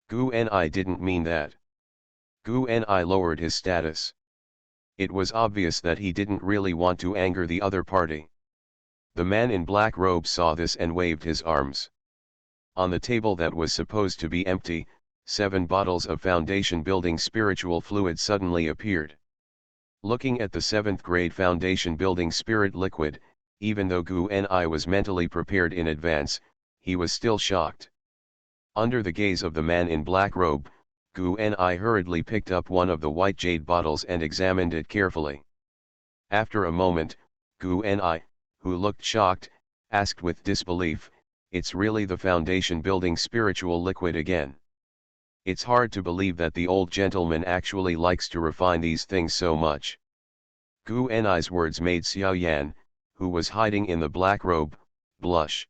Gu Ni didn't mean that. Gu Ni lowered his status. It was obvious that he didn't really want to anger the other party. The man in black robe saw this and waved his arms. On the table that was supposed to be empty, 7 bottles of foundation building spiritual fluid suddenly appeared. Looking at the 7th grade foundation building spirit liquid, even though Gu Ni was mentally prepared in advance, he was still shocked. Under the gaze of the man in black robe, Gu Ni hurriedly picked up one of the white jade bottles and examined it carefully. After a moment, Gu Ni, who looked shocked, asked with disbelief, "It's really the foundation building spiritual liquid again. It's hard to believe that the old gentleman actually likes to refine these things so much." Gu Ni's words made Xiao Yan, who was hiding in the black robe, blush.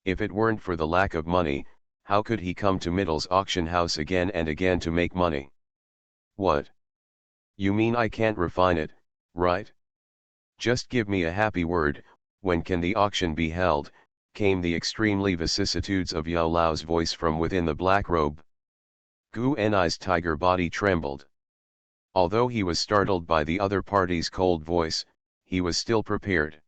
If it weren't for the lack of money, how could he come to Middle's auction house again and again to make money? What? You mean I can't refine it, right? Just give me a happy word, when can the auction be held? Came the extremely vicissitudes of Yao Lao's voice from within the black robe. Gu Ni's tiger body trembled. Although he was startled by the other party's cold voice, he was still prepared.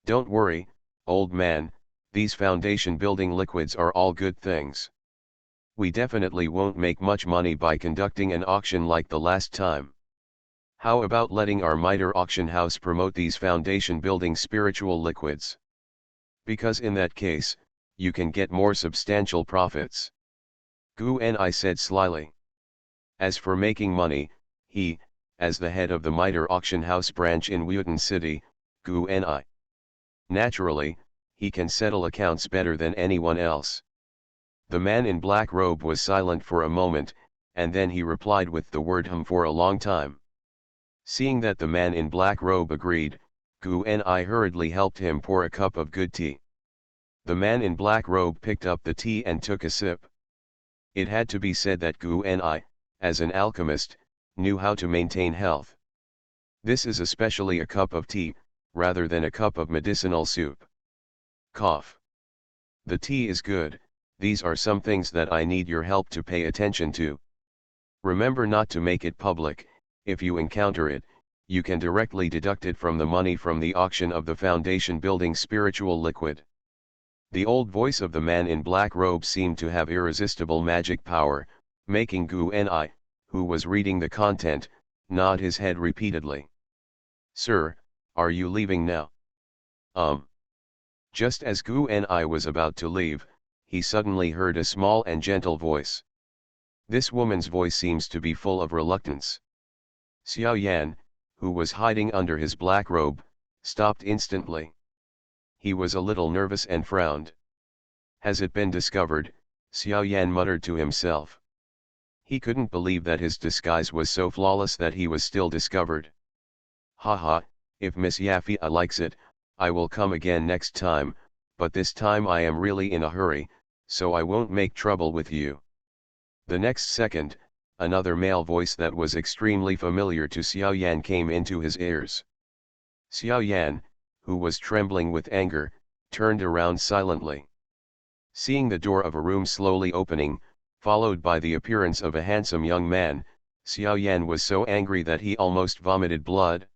"Don't worry, old man, these foundation building liquids are all good things. We definitely won't make much money by conducting an auction like the last time. How about letting our miter auction house promote these foundation building spiritual liquids? Because in that case, you can get more substantial profits. Gu Ni said slyly. As for making money, he, as the head of the miter auction house branch in Wuyutan City, Gu Ni. Naturally, he can settle accounts better than anyone else. The man in black robe was silent for a moment, and then he replied with the word for a long time. Seeing that the man in black robe agreed, Gu Ni hurriedly helped him pour a cup of good tea. The man in black robe picked up the tea and took a sip. It had to be said that Gu Ni, as an alchemist, knew how to maintain health. This is especially a cup of tea, rather than a cup of medicinal soup. Cough. The tea is good. These are some things that I need your help to pay attention to. Remember not to make it public. If you encounter it, you can directly deduct it from the money from the auction of the foundation building spiritual liquid. The old voice of the man in black robe seemed to have irresistible magic power, making Gu Ni, who was reading the content, nod his head repeatedly. Sir, are you leaving now? Just as Gu Ni was about to leave, he suddenly heard a small and gentle voice. This woman's voice seems to be full of reluctance. Xiao Yan, who was hiding under his black robe, stopped instantly. He was a little nervous and frowned. Has it been discovered? Xiao Yan muttered to himself. He couldn't believe that his disguise was so flawless that he was still discovered. Haha, if Miss Yafia likes it, I will come again next time, but this time I am really in a hurry, so I won't make trouble with you. The next second, another male voice that was extremely familiar to Xiao Yan came into his ears. Xiao Yan, who was trembling with anger, turned around silently. Seeing the door of a room slowly opening, followed by the appearance of a handsome young man, Xiao Yan was so angry that he almost vomited blood.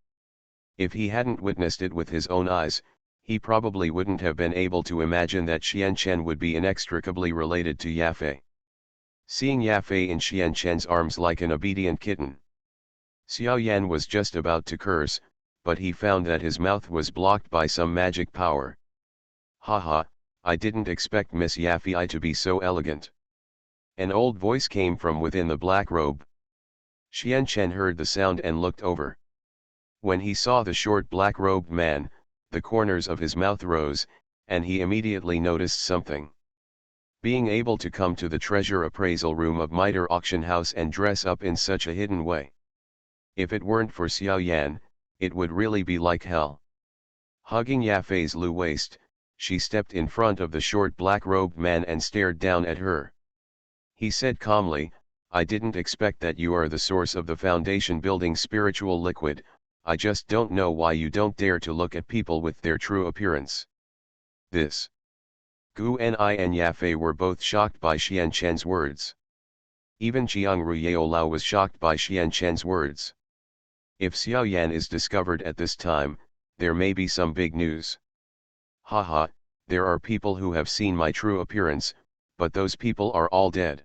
If he hadn't witnessed it with his own eyes, he probably wouldn't have been able to imagine that Xian Chen would be inextricably related to Yafei. Seeing Yafei in Xian Chen's arms like an obedient kitten, Xiao Yan was just about to curse, but he found that his mouth was blocked by some magic power. Haha, I didn't expect Miss Yafei to be so elegant. An old voice came from within the black robe. Xian Chen heard the sound and looked over. When he saw the short black-robed man, the corners of his mouth rose, and he immediately noticed something. Being able to come to the treasure appraisal room of miter auction house and dress up in such a hidden way. If it weren't for Xiao Yan, it would really be like hell. Hugging Yafei's low waist, she stepped in front of the short black-robed man and stared down at her. He said calmly, I didn't expect that you are the source of the foundation building spiritual liquid. I just don't know why you don't dare to look at people with their true appearance. This. Gu Ni and Yafei were both shocked by Xian Chen's words. Even Jiang Ruyaolao was shocked by Xian Chen's words. If Xiao Yan is discovered at this time, there may be some big news. Haha, there are people who have seen my true appearance, but those people are all dead.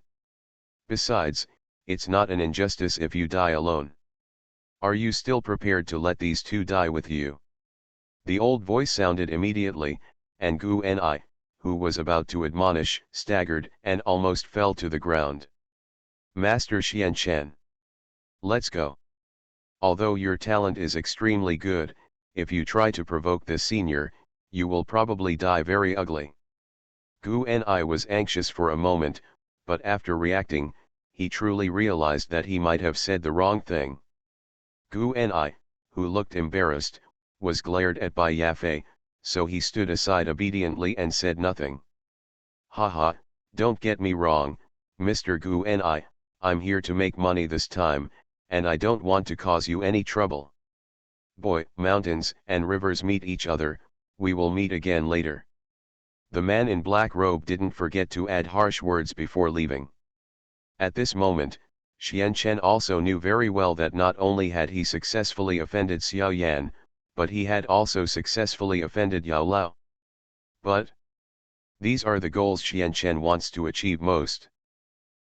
Besides, it's not an injustice if you die alone. Are you still prepared to let these two die with you? The old voice sounded immediately, and Gu Ni, who was about to admonish, staggered and almost fell to the ground. Master Xian Chen. Let's go. Although your talent is extremely good, if you try to provoke this senior, you will probably die very ugly. Gu Ni was anxious for a moment, but after reacting, he truly realized that he might have said the wrong thing. Gu Ni, who looked embarrassed, was glared at by Yafei, so he stood aside obediently and said nothing. Haha, don't get me wrong, Mr. Gu Ni, I'm here to make money this time, and I don't want to cause you any trouble. Boy, mountains and rivers meet each other, we will meet again later. The man in black robe didn't forget to add harsh words before leaving. At this moment, Xian Chen also knew very well that not only had he successfully offended Xiao Yan, but he had also successfully offended Yao Lao. But these are the goals Xian Chen wants to achieve most.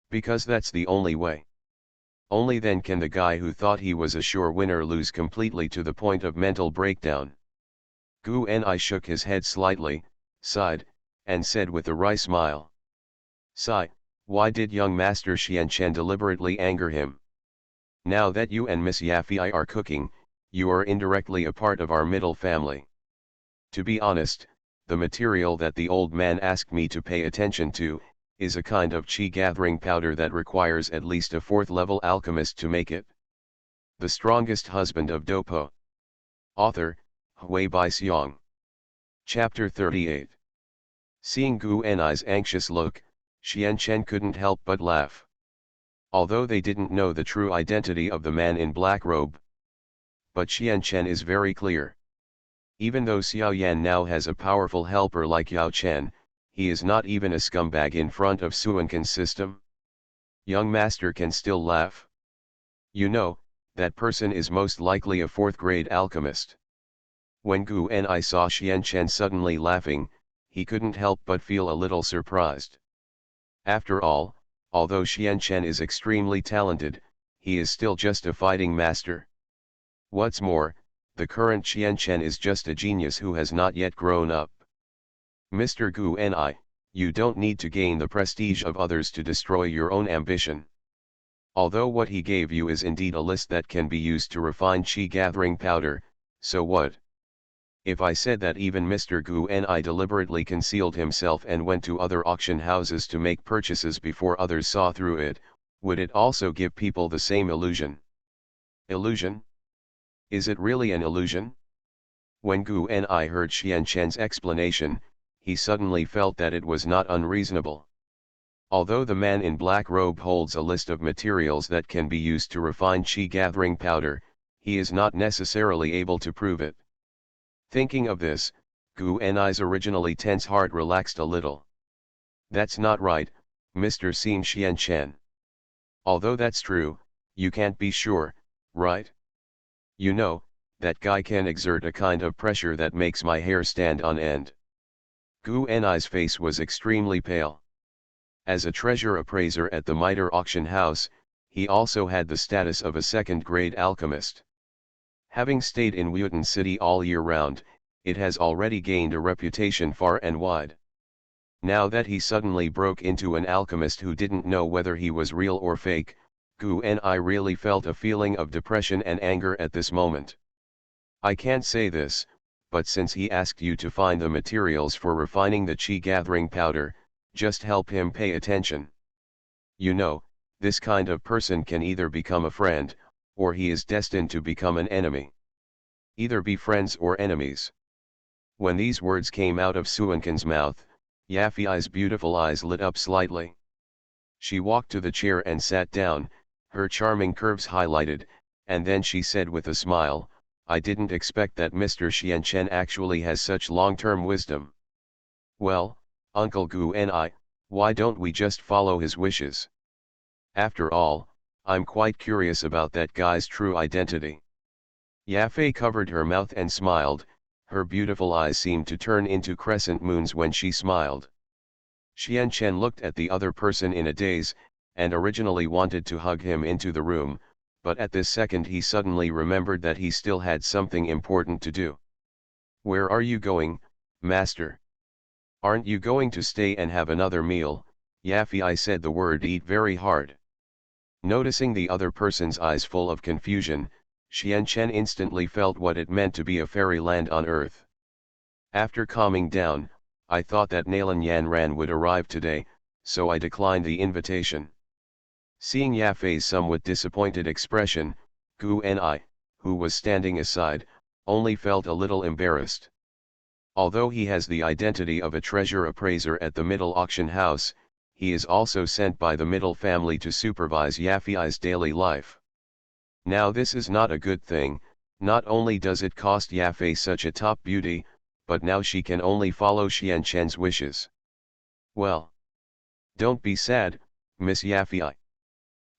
Because that's the only way. Only then can the guy who thought he was a sure winner lose completely to the point of mental breakdown. Gu Ni shook his head slightly, sighed, and said with a wry smile. Sigh, why did young Master Xianchen deliberately anger him? Now that you and Miss Yafei are cooking, you are indirectly a part of our middle family. To be honest, the material that the old man asked me to pay attention to, is a kind of qi gathering powder that requires at least a 4th level alchemist to make it. The Strongest Husband of Dopo. Author, Hui Bai Xiong. Chapter 38. Seeing Gu Ni's anxious look, Xianchen couldn't help but laugh. Although they didn't know the true identity of the man in black robe. But Xianchen is very clear. Even though Xiao Yan now has a powerful helper like Yao Chen, he is not even a scumbag in front of Suankan's system. Young Master can still laugh. You know, that person is most likely a 4th grade alchemist. When Gu Ni saw Xianchen suddenly laughing, he couldn't help but feel a little surprised. After all, although Xianchen is extremely talented, he is still just a fighting master. What's more, the current Xianchen is just a genius who has not yet grown up. Mr. Gu Ni, you don't need to gain the prestige of others to destroy your own ambition. Although what he gave you is indeed a list that can be used to refine qi gathering powder, so what? If I said that even Mr. Gu Ni deliberately concealed himself and went to other auction houses to make purchases before others saw through it, would it also give people the same illusion? Illusion? Is it really an illusion? When Gu Ni heard Xianchen's explanation, he suddenly felt that it was not unreasonable. Although the man in black robe holds a list of materials that can be used to refine qi gathering powder, he is not necessarily able to prove it. Thinking of this, Gu Ni's originally tense heart relaxed a little. That's not right, Mr. Xin Xianchen. Although that's true, you can't be sure, right? You know, that guy can exert a kind of pressure that makes my hair stand on end. Gu Ni's face was extremely pale. As a treasure appraiser at the Mitre auction house, he also had the status of a 2nd grade alchemist. Having stayed in Wutan City all year round, it has already gained a reputation far and wide. Now that he suddenly broke into an alchemist who didn't know whether he was real or fake, Gu Ni really felt a feeling of depression and anger at this moment. I can't say this, but since he asked you to find the materials for refining the qi gathering powder, just help him pay attention. You know, this kind of person can either become a friend, or he is destined to become an enemy. Either be friends or enemies. When these words came out of Suankan's mouth, Yafei's beautiful eyes lit up slightly. She walked to the chair and sat down, her charming curves highlighted, and then she said with a smile, I didn't expect that Mr. Xianchen actually has such long-term wisdom. Well, Uncle Gu Ni, why don't we just follow his wishes? After all, I'm quite curious about that guy's true identity. Yafei covered her mouth and smiled, her beautiful eyes seemed to turn into crescent moons when she smiled. Xianchen looked at the other person in a daze, and originally wanted to hug him into the room, but at this second he suddenly remembered that he still had something important to do. Where are you going, Master? Aren't you going to stay and have another meal? Yafei said the word eat very hard. Noticing the other person's eyes full of confusion, Xianchen instantly felt what it meant to be a fairyland on earth. After calming down, I thought that Nalan Yanran would arrive today, so I declined the invitation. Seeing Yafei's somewhat disappointed expression, Gu Ni, who was standing aside, only felt a little embarrassed. Although he has the identity of a treasure appraiser at the Middle auction house, he is also sent by the Middle family to supervise Yafei's daily life. Now this is not a good thing, not only does it cost Yafei such a top beauty, but now she can only follow Xianchen's wishes. Well, don't be sad, Miss Yafei.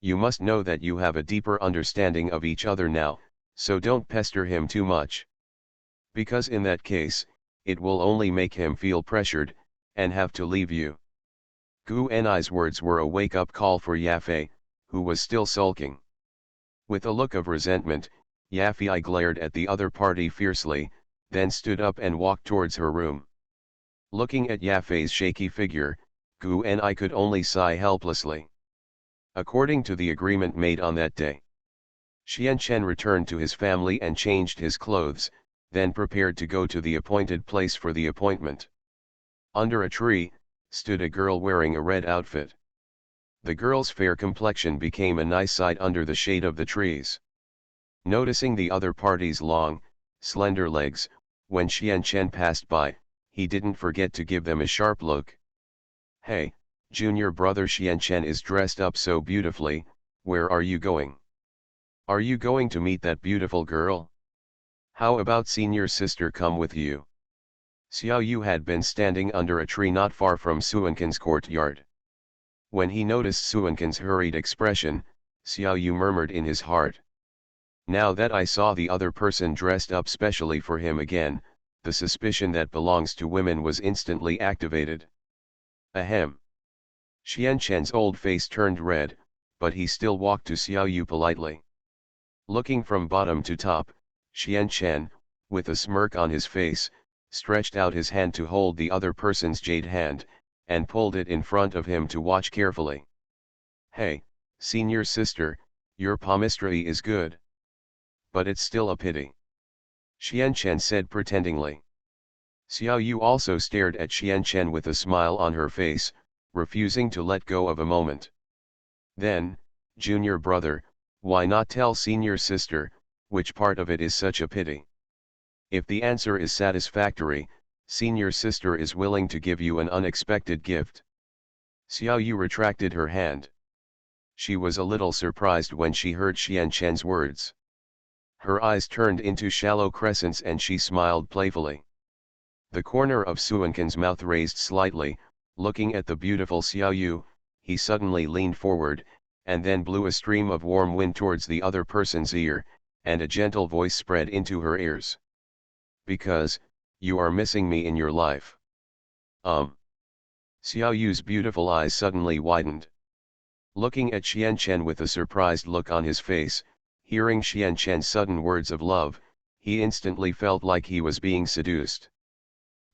You must know that you have a deeper understanding of each other now, so don't pester him too much. Because in that case, it will only make him feel pressured, and have to leave you. Gu Ni's words were a wake-up call for Yafei, who was still sulking. With a look of resentment, Yafei glared at the other party fiercely, then stood up and walked towards her room. Looking at Yafei's shaky figure, Gu Ni could only sigh helplessly. According to the agreement made on that day, Xian Chen returned to his family and changed his clothes, then prepared to go to the appointed place for the appointment. Under a tree, stood a girl wearing a red outfit. The girl's fair complexion became a nice sight under the shade of the trees. Noticing the other party's long, slender legs, when Xian Chen passed by, he didn't forget to give them a sharp look. "Hey, junior brother, Xian Chen is dressed up so beautifully, where are you going? Are you going to meet that beautiful girl? How about senior sister come with you?" Xiao Yu had been standing under a tree not far from Suankin's courtyard. When he noticed Suankin's hurried expression, Xiao Yu murmured in his heart. "Now that I saw the other person dressed up specially for him again, the suspicion that belongs to women was instantly activated." Ahem. Xian Chen's old face turned red, but he still walked to Xiao Yu politely. Looking from bottom to top, Xian Chen, with a smirk on his face, stretched out his hand to hold the other person's jade hand, and pulled it in front of him to watch carefully. "Hey, senior sister, your palmistry is good. But it's still a pity," Xian Chen said pretendingly. Xiao Yu also stared at Xian Chen with a smile on her face, refusing to let go of a moment. Then, "Junior brother, why not tell senior sister, which part of it is such a pity? If the answer is satisfactory, senior sister is willing to give you an unexpected gift." Xiao Yu retracted her hand. She was a little surprised when she heard Xian Chen's words. Her eyes turned into shallow crescents and she smiled playfully. The corner of Suankin's mouth raised slightly, looking at the beautiful Xiao Yu, he suddenly leaned forward, and then blew a stream of warm wind towards the other person's ear, and a gentle voice spread into her ears. "Because, you are missing me in your life." Xiao Yu's beautiful eyes suddenly widened. Looking at Xian Chen with a surprised look on his face, hearing Xian Chen's sudden words of love, he instantly felt like he was being seduced.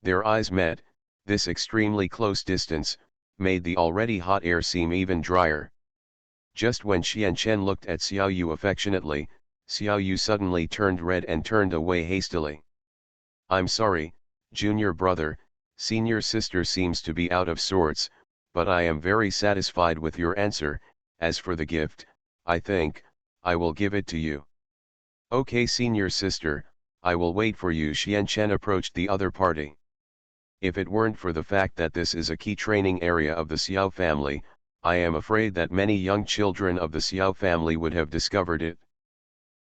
Their eyes met. This extremely close distance made the already hot air seem even drier. Just when Xian Chen looked at Xiao Yu affectionately, Xiao Yu suddenly turned red and turned away hastily. "I'm sorry, junior brother, senior sister seems to be out of sorts, but I am very satisfied with your answer. As for the gift, I think I will give it to you." "Okay senior sister, I will wait for you." Xian Chen approached the other party. "If it weren't for the fact that this is a key training area of the Xiao family, I am afraid that many young children of the Xiao family would have discovered it."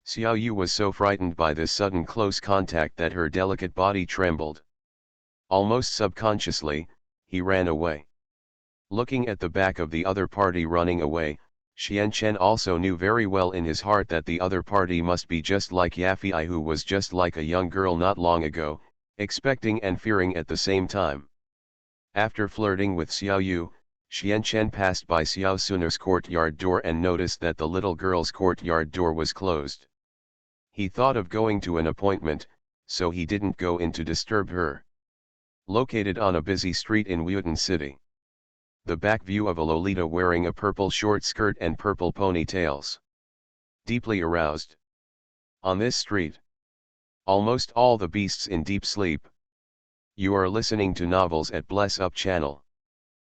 Xiao Yu was so frightened by this sudden close contact that her delicate body trembled. Almost subconsciously, he ran away. Looking at the back of the other party running away, Xian Chen also knew very well in his heart that the other party must be just like Yafei, who was just like a young girl not long ago, expecting and fearing at the same time. After flirting with Xiao Yu, Xian Chen passed by Xiao Sunu's courtyard door and noticed that the little girl's courtyard door was closed. He thought of going to an appointment, so he didn't go in to disturb her. Located on a busy street in Wuyuan City. The back view of a Lolita wearing a purple short skirt and purple ponytails. Deeply aroused. On this street. Almost all the beasts in deep sleep. You are listening to Novels at Bless Up channel.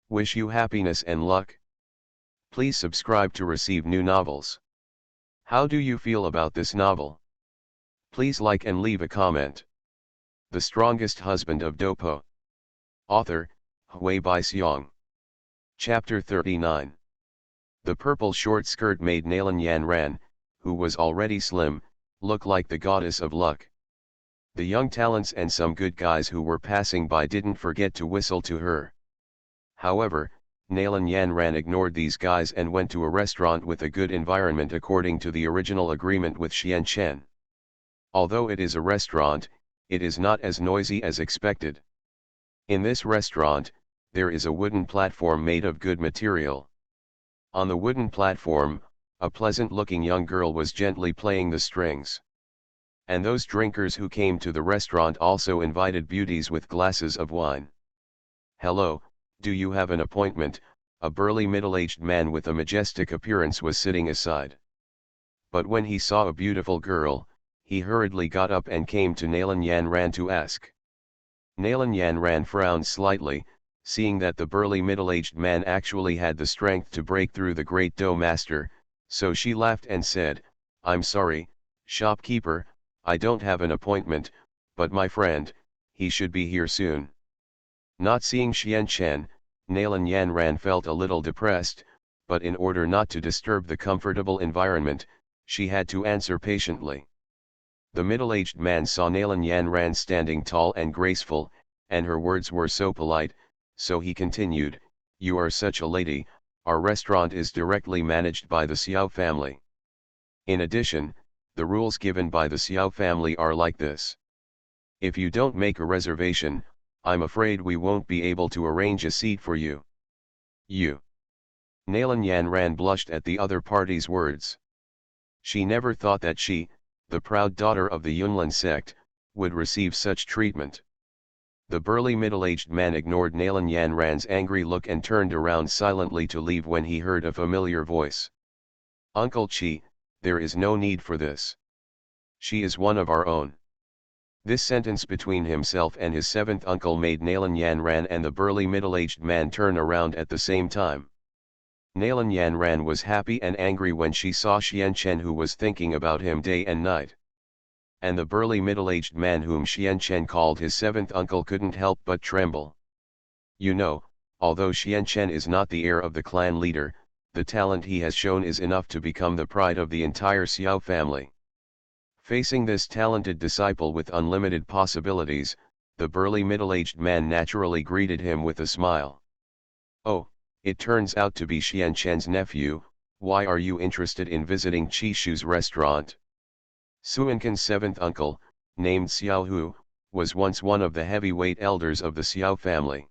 Wish you happiness and luck. Please subscribe to receive new novels. How do you feel about this novel? Please like and leave a comment. The Strongest Husband of Dopo. Author, Hui Bai Xiong. Chapter 39. The purple short skirt made Nalan Yan Ran, who was already slim, look like the goddess of luck. The young talents and some good guys who were passing by didn't forget to whistle to her. However, Nalan Yan Ran ignored these guys and went to a restaurant with a good environment according to the original agreement with Xian Chen. Although it is a restaurant, it is not as noisy as expected. In this restaurant, there is a wooden platform made of good material. On the wooden platform, a pleasant-looking young girl was gently playing the strings. And those drinkers who came to the restaurant also invited beauties with glasses of wine. "Hello, do you have an appointment?" A burly middle-aged man with a majestic appearance was sitting aside. But when he saw a beautiful girl, he hurriedly got up and came to Nalan Yan Ran to ask. Nalan Yan Ran frowned slightly, seeing that the burly middle-aged man actually had the strength to break through the great dough master, so she laughed and said, "I'm sorry, shopkeeper, I don't have an appointment, but my friend, he should be here soon." Not seeing Xian Chen, Nalan Yan Ran felt a little depressed, but in order not to disturb the comfortable environment, she had to answer patiently. The middle-aged man saw Nalan Yan Ran standing tall and graceful, and her words were so polite, so he continued, "You are such a lady, our restaurant is directly managed by the Xiao family. In addition, the rules given by the Xiao family are like this. If you don't make a reservation, I'm afraid we won't be able to arrange a seat for you." "You?" Nalan Yan Ran blushed at the other party's words. She never thought that she, the proud daughter of the Yunlin sect, would receive such treatment. The burly middle-aged man ignored Nalan Yan Ran's angry look and turned around silently to leave when he heard a familiar voice. "Uncle Chi, there is no need for this. She is one of our own." This sentence between himself and his seventh uncle made Nalan Yan Ran and the burly middle-aged man turn around at the same time. Nalan Yan Ran was happy and angry when she saw Xian Chen, who was thinking about him day and night. And the burly middle-aged man whom Xian Chen called his seventh uncle couldn't help but tremble. You know, although Xian Chen is not the heir of the clan leader, the talent he has shown is enough to become the pride of the entire Xiao family. Facing this talented disciple with unlimited possibilities, the burly middle-aged man naturally greeted him with a smile. "Oh, it turns out to be Xian Chen's nephew. Why are you interested in visiting Qi Shu's restaurant?" Suankan's seventh uncle, named Xiao Hu, was once one of the heavyweight elders of the Xiao family.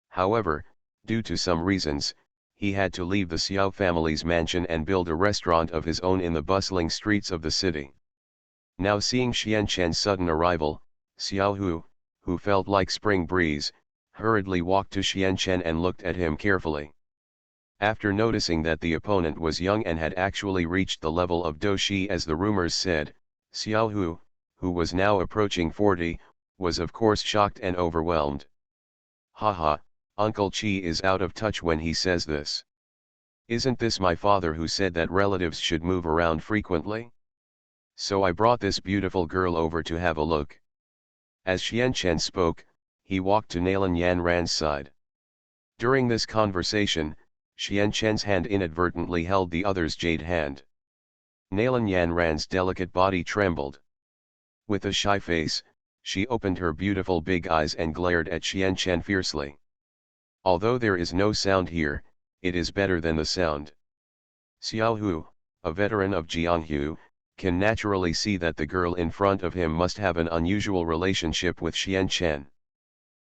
However, due to some reasons, he had to leave the Xiao family's mansion and build a restaurant of his own in the bustling streets of the city. Now seeing Xian Chen's sudden arrival, Xiao Hu, who felt like spring breeze, hurriedly walked to Xian Chen and looked at him carefully. After noticing that the opponent was young and had actually reached the level of Do Shi as the rumors said, Xiao Hu, who was now approaching 40, was of course shocked and overwhelmed. "Haha, Uncle Chi is out of touch when he says this. Isn't this my father who said that relatives should move around frequently? So I brought this beautiful girl over to have a look." As Xian Chen spoke, he walked to Nalan Yan Ran's side. During this conversation, Xian Chen's hand inadvertently held the other's jade hand. Nalan Yan Ran's delicate body trembled. With a shy face, she opened her beautiful big eyes and glared at Xian Chen fiercely. Although there is no sound here, it is better than the sound. Xiao Hu, a veteran of Jianghu, can naturally see that the girl in front of him must have an unusual relationship with Xian Chen.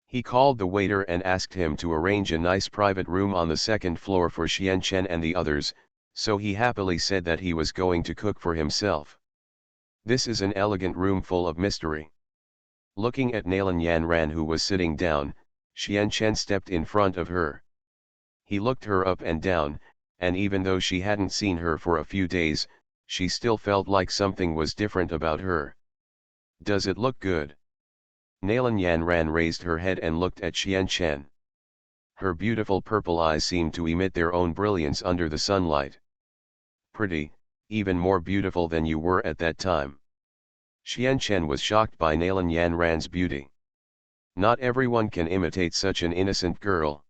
He called the waiter and asked him to arrange a nice private room on the second floor for Xian Chen and the others, so he happily said that he was going to cook for himself. This is an elegant room full of mystery. Looking at Nalan Yan Ran, who was sitting down, Xian Chen stepped in front of her. He looked her up and down, and even though she hadn't seen her for a few days, she still felt like something was different about her. "Does it look good?" Nalan Yan Ran raised her head and looked at Xian Chen. Her beautiful purple eyes seemed to emit their own brilliance under the sunlight. "Pretty, even more beautiful than you were at that time." Xian Chen was shocked by Nalan Yan Ran's beauty. Not everyone can imitate such an innocent girl.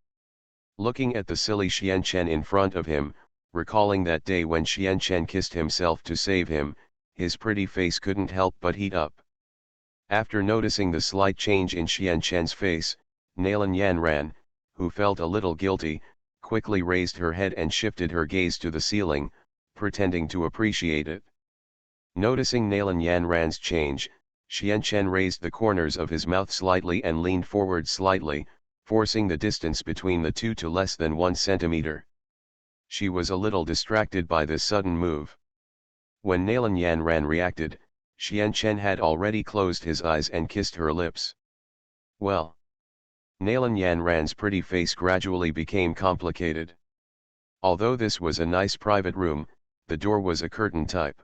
Looking at the silly Xian Chen in front of him, recalling that day when Xian Chen kissed himself to save him, his pretty face couldn't help but heat up. After noticing the slight change in Xian Chen's face, Nalan Yan Ran, who felt a little guilty, quickly raised her head and shifted her gaze to the ceiling, pretending to appreciate it. Noticing Nalan Yan Ran's change, Xian Chen raised the corners of his mouth slightly and leaned forward slightly, forcing the distance between the two to less than 1 centimeter. She was a little distracted by this sudden move. When Nalan Yanran reacted, Xian Chen had already closed his eyes and kissed her lips. Well. Nalan Yanran's pretty face gradually became complicated. Although this was a nice private room, the door was a curtain type.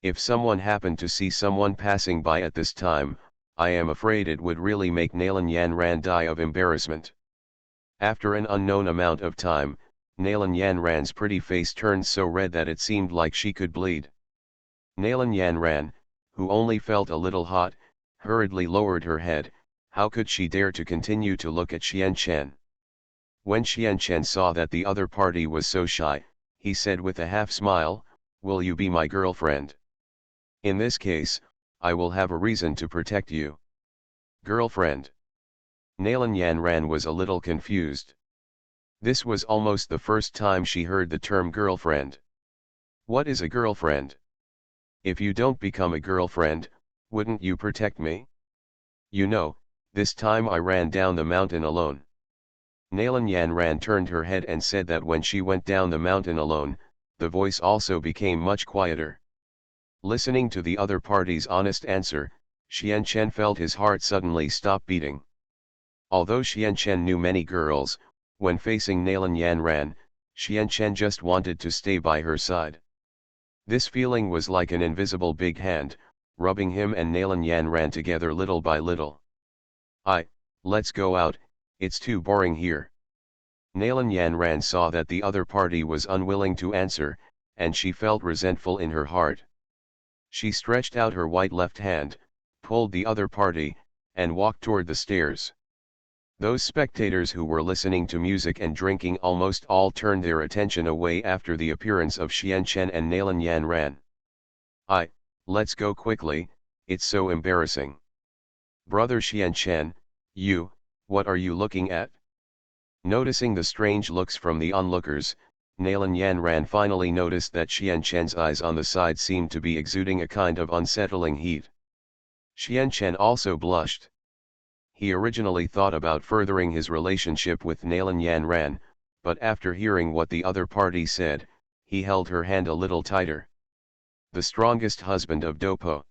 If someone happened to see someone passing by at this time, I am afraid it would really make Nalan Yanran die of embarrassment. After an unknown amount of time, Nalan Yanran's pretty face turned so red that it seemed like she could bleed. Nalan Yanran, who only felt a little hot, hurriedly lowered her head. How could she dare to continue to look at Xian Chen? When Xian Chen saw that the other party was so shy, he said with a half-smile, "Will you be my girlfriend? In this case, I will have a reason to protect you." Girlfriend? Nalan Yanran was a little confused. This was almost the first time she heard the term girlfriend. What is a girlfriend? If you don't become a girlfriend, wouldn't you protect me? You know, this time I ran down the mountain alone. Nalan Yanran turned her head and said that when she went down the mountain alone, the voice also became much quieter. Listening to the other party's honest answer, Xian Chen felt his heart suddenly stop beating. Although Xian Chen knew many girls, when facing Nalan Yanran, Xian Chen just wanted to stay by her side. This feeling was like an invisible big hand, rubbing him and Nalan Yanran together little by little. Let's go out, it's too boring here. Nalan Yanran saw that the other party was unwilling to answer, and she felt resentful in her heart. She stretched out her white left hand, pulled the other party, and walked toward the stairs. Those spectators who were listening to music and drinking almost all turned their attention away after the appearance of Xian Chen and Nalan Yanran. Let's go quickly, it's so embarrassing. Brother Xian Chen, what are you looking at? Noticing the strange looks from the onlookers, Nalan Yanran finally noticed that Xian Chen's eyes on the side seemed to be exuding a kind of unsettling heat. Xian Chen also blushed. He originally thought about furthering his relationship with Nalan Yanran, but after hearing what the other party said, he held her hand a little tighter. The Strongest Husband of Dopo.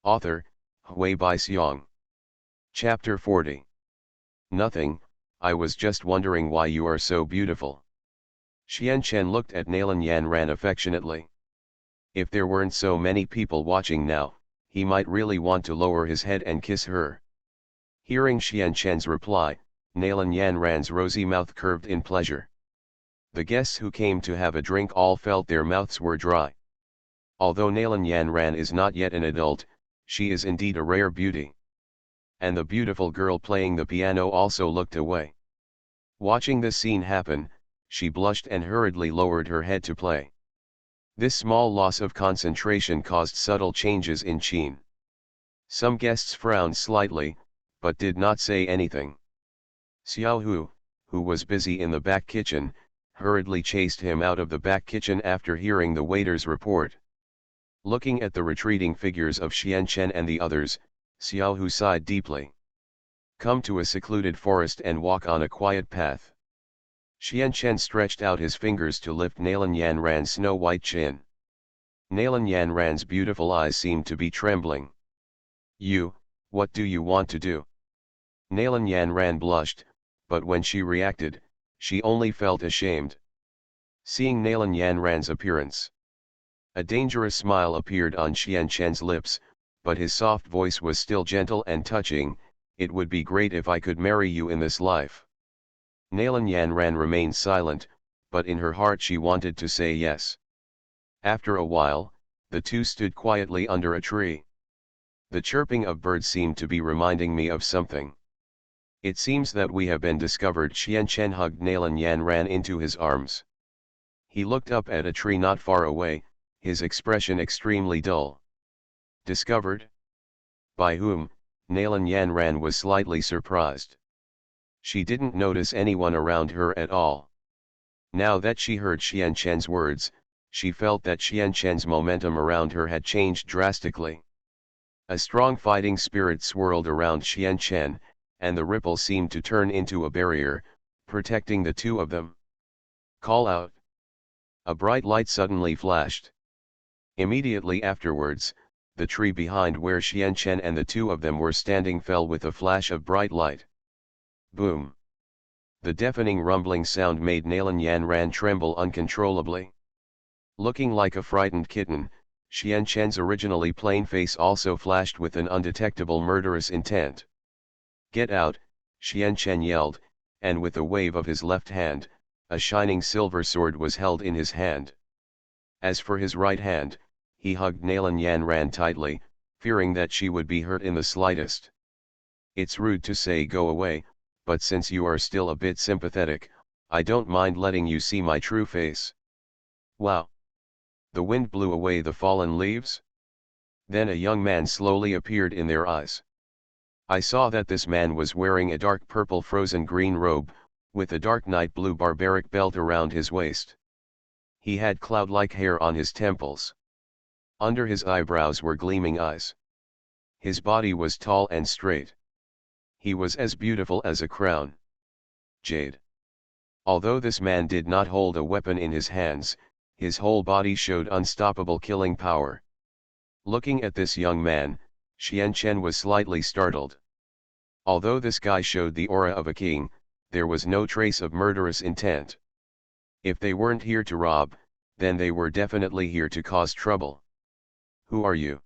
Author, Hui Bai Xiong. Chapter 40. Nothing, I was just wondering why you are so beautiful. Xian Chen looked at Nalan Yanran affectionately. If there weren't so many people watching now, he might really want to lower his head and kiss her. Hearing Xian Chen's reply, Nalan Yanran's rosy mouth curved in pleasure. The guests who came to have a drink all felt their mouths were dry. Although Nalan Yanran is not yet an adult, she is indeed a rare beauty. And the beautiful girl playing the piano also looked away. Watching this scene happen, she blushed and hurriedly lowered her head to play. This small loss of concentration caused subtle changes in Qin. Some guests frowned slightly, but did not say anything. Xiao Hu, who was busy in the back kitchen, hurriedly chased him out of the back kitchen after hearing the waiter's report. Looking at the retreating figures of Xian Chen and the others, Xiao Hu sighed deeply. Come to a secluded forest and walk on a quiet path. Xian Chen stretched out his fingers to lift Nalan Yanran's snow-white chin. Nalan Yanran's beautiful eyes seemed to be trembling. What do you want to do? Nalan Yanran blushed, but when she reacted, she only felt ashamed. Seeing Nalan Yanran's appearance, a dangerous smile appeared on Xian Chen's lips, but his soft voice was still gentle and touching. It would be great if I could marry you in this life. Nalan Yanran remained silent, but in her heart she wanted to say yes. After a while, the two stood quietly under a tree. The chirping of birds seemed to be reminding me of something. It seems that we have been discovered. Xian Chen hugged Nalan Yanran into his arms. He looked up at a tree not far away, his expression extremely dull. Discovered? By whom? Nalan Yanran was slightly surprised. She didn't notice anyone around her at all. Now that she heard Xian Chen's words, she felt that Xian Chen's momentum around her had changed drastically. A strong fighting spirit swirled around Xian Chen, and the ripple seemed to turn into a barrier, protecting the two of them. Call out. A bright light suddenly flashed. Immediately afterwards, the tree behind where Xianchen and the two of them were standing fell with a flash of bright light. Boom! The deafening rumbling sound made Nalan Yanran tremble uncontrollably. Looking like a frightened kitten, Xianchen's originally plain face also flashed with an undetectable murderous intent. Get out, Xianchen yelled, and with a wave of his left hand, a shining silver sword was held in his hand. As for his right hand, he hugged Nalan Yanran tightly, fearing that she would be hurt in the slightest. It's rude to say go away, but since you are still a bit sympathetic, I don't mind letting you see my true face. Wow! The wind blew away the fallen leaves. Then a young man slowly appeared in their eyes. I saw that this man was wearing a dark purple frozen green robe, with a dark night blue barbaric belt around his waist. He had cloud-like hair on his temples. Under his eyebrows were gleaming eyes. His body was tall and straight. He was as beautiful as a crown. Jade. Although this man did not hold a weapon in his hands, his whole body showed unstoppable killing power. Looking at this young man, Xianchen was slightly startled. Although this guy showed the aura of a king, there was no trace of murderous intent. If they weren't here to rob, then they were definitely here to cause trouble. Who are you?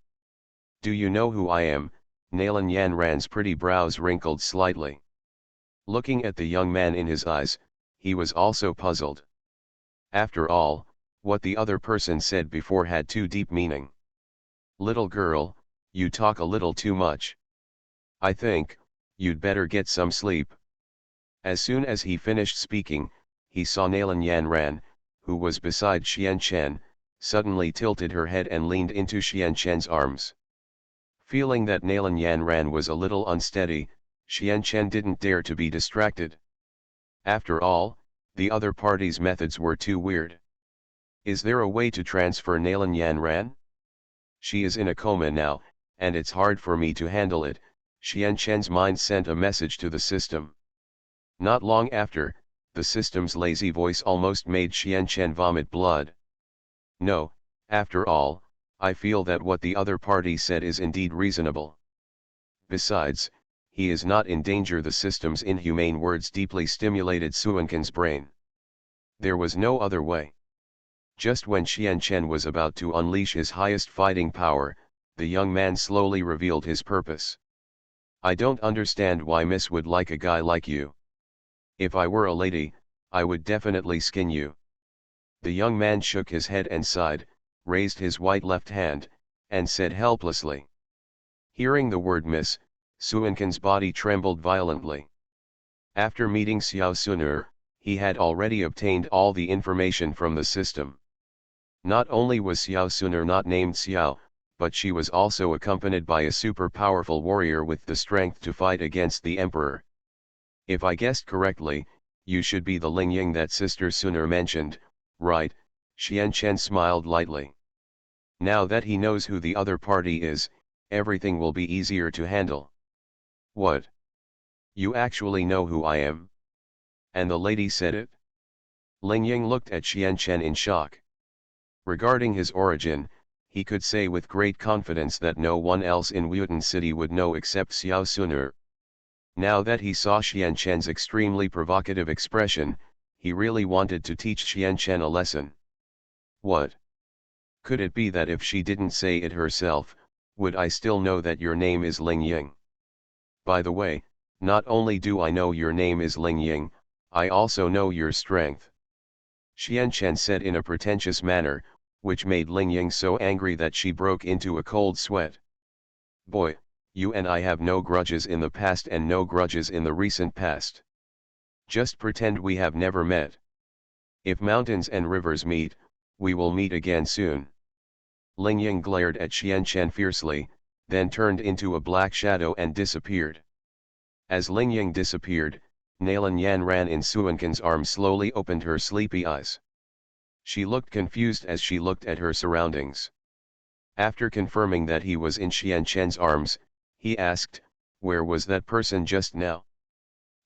Do you know who I am? Nalan Yanran's pretty brows wrinkled slightly. Looking at the young man in his eyes, he was also puzzled. After all, what the other person said before had too deep meaning. Little girl, you talk a little too much. I think, you'd better get some sleep. As soon as he finished speaking, he saw Nalan Yanran, who was beside Xianchen, suddenly tilted her head and leaned into Xianchen's arms. Feeling that Nalan Yanran was a little unsteady, Xianchen didn't dare to be distracted. After all, the other party's methods were too weird. Is there a way to transfer Nalan Yanran? She is in a coma now, and it's hard for me to handle it. Xianchen's mind sent a message to the system. Not long after, the system's lazy voice almost made Xianchen vomit blood. No, after all, I feel that what the other party said is indeed reasonable. Besides, he is not in danger. The system's inhumane words deeply stimulated Suankin's brain. There was no other way. Just when Xianchen was about to unleash his highest fighting power, the young man slowly revealed his purpose. I don't understand why Miss would like a guy like you. If I were a lady, I would definitely skin you. The young man shook his head and sighed, raised his white left hand, and said helplessly. Hearing the word miss, Suankin's body trembled violently. After meeting Xiao Sunur, he had already obtained all the information from the system. Not only was Xiao Sunur not named Xiao, but she was also accompanied by a super powerful warrior with the strength to fight against the emperor. If I guessed correctly, you should be the Ling Ying that Sister Sunur mentioned, right? Xianchen smiled lightly. Now that he knows who the other party is, everything will be easier to handle. What? You actually know who I am? And the lady said it? Ling Ying looked at Xianchen in shock. Regarding his origin, he could say with great confidence that no one else in Wuyutan City would know except Xiao Sunur. Now that he saw Xianchen's extremely provocative expression, he really wanted to teach Xianchen a lesson. What? Could it be that if she didn't say it herself, would I still know that your name is Ling Ying? By the way, not only do I know your name is Ling Ying, I also know your strength. Xianchen said in a pretentious manner, which made Ling Ying so angry that she broke into a cold sweat. Boy, you and I have no grudges in the past and no grudges in the recent past. Just pretend we have never met. If mountains and rivers meet, we will meet again soon. Ling Ying glared at Xianchen fiercely, then turned into a black shadow and disappeared. As Ling Ying disappeared, Nalan Yanran in Suankin's arms slowly opened her sleepy eyes. She looked confused as she looked at her surroundings. After confirming that he was in Xianchen's arms, he asked, where was that person just now?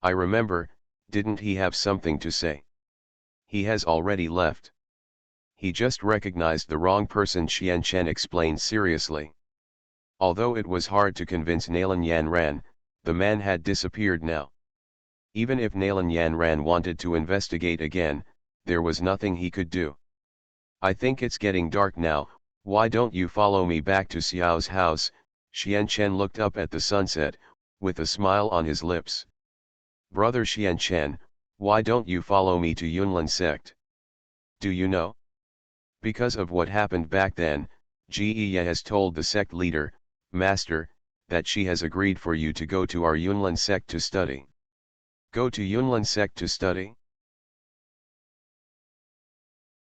I remember, didn't he have something to say? He has already left. He just recognized the wrong person, Xian Chen explained seriously. Although it was hard to convince Nalan Yanran, the man had disappeared now. Even if Nalan Yanran wanted to investigate again, there was nothing he could do. I think it's getting dark now, why don't you follow me back to Xiao's house? Xian Chen looked up at the sunset, with a smile on his lips. Brother Xian Chen, why don't you follow me to Yunlin sect? Do you know? Because of what happened back then, Jie has told the sect leader, Master, that she has agreed for you to go to our Yunlin sect to study. Go to Yunlin sect to study?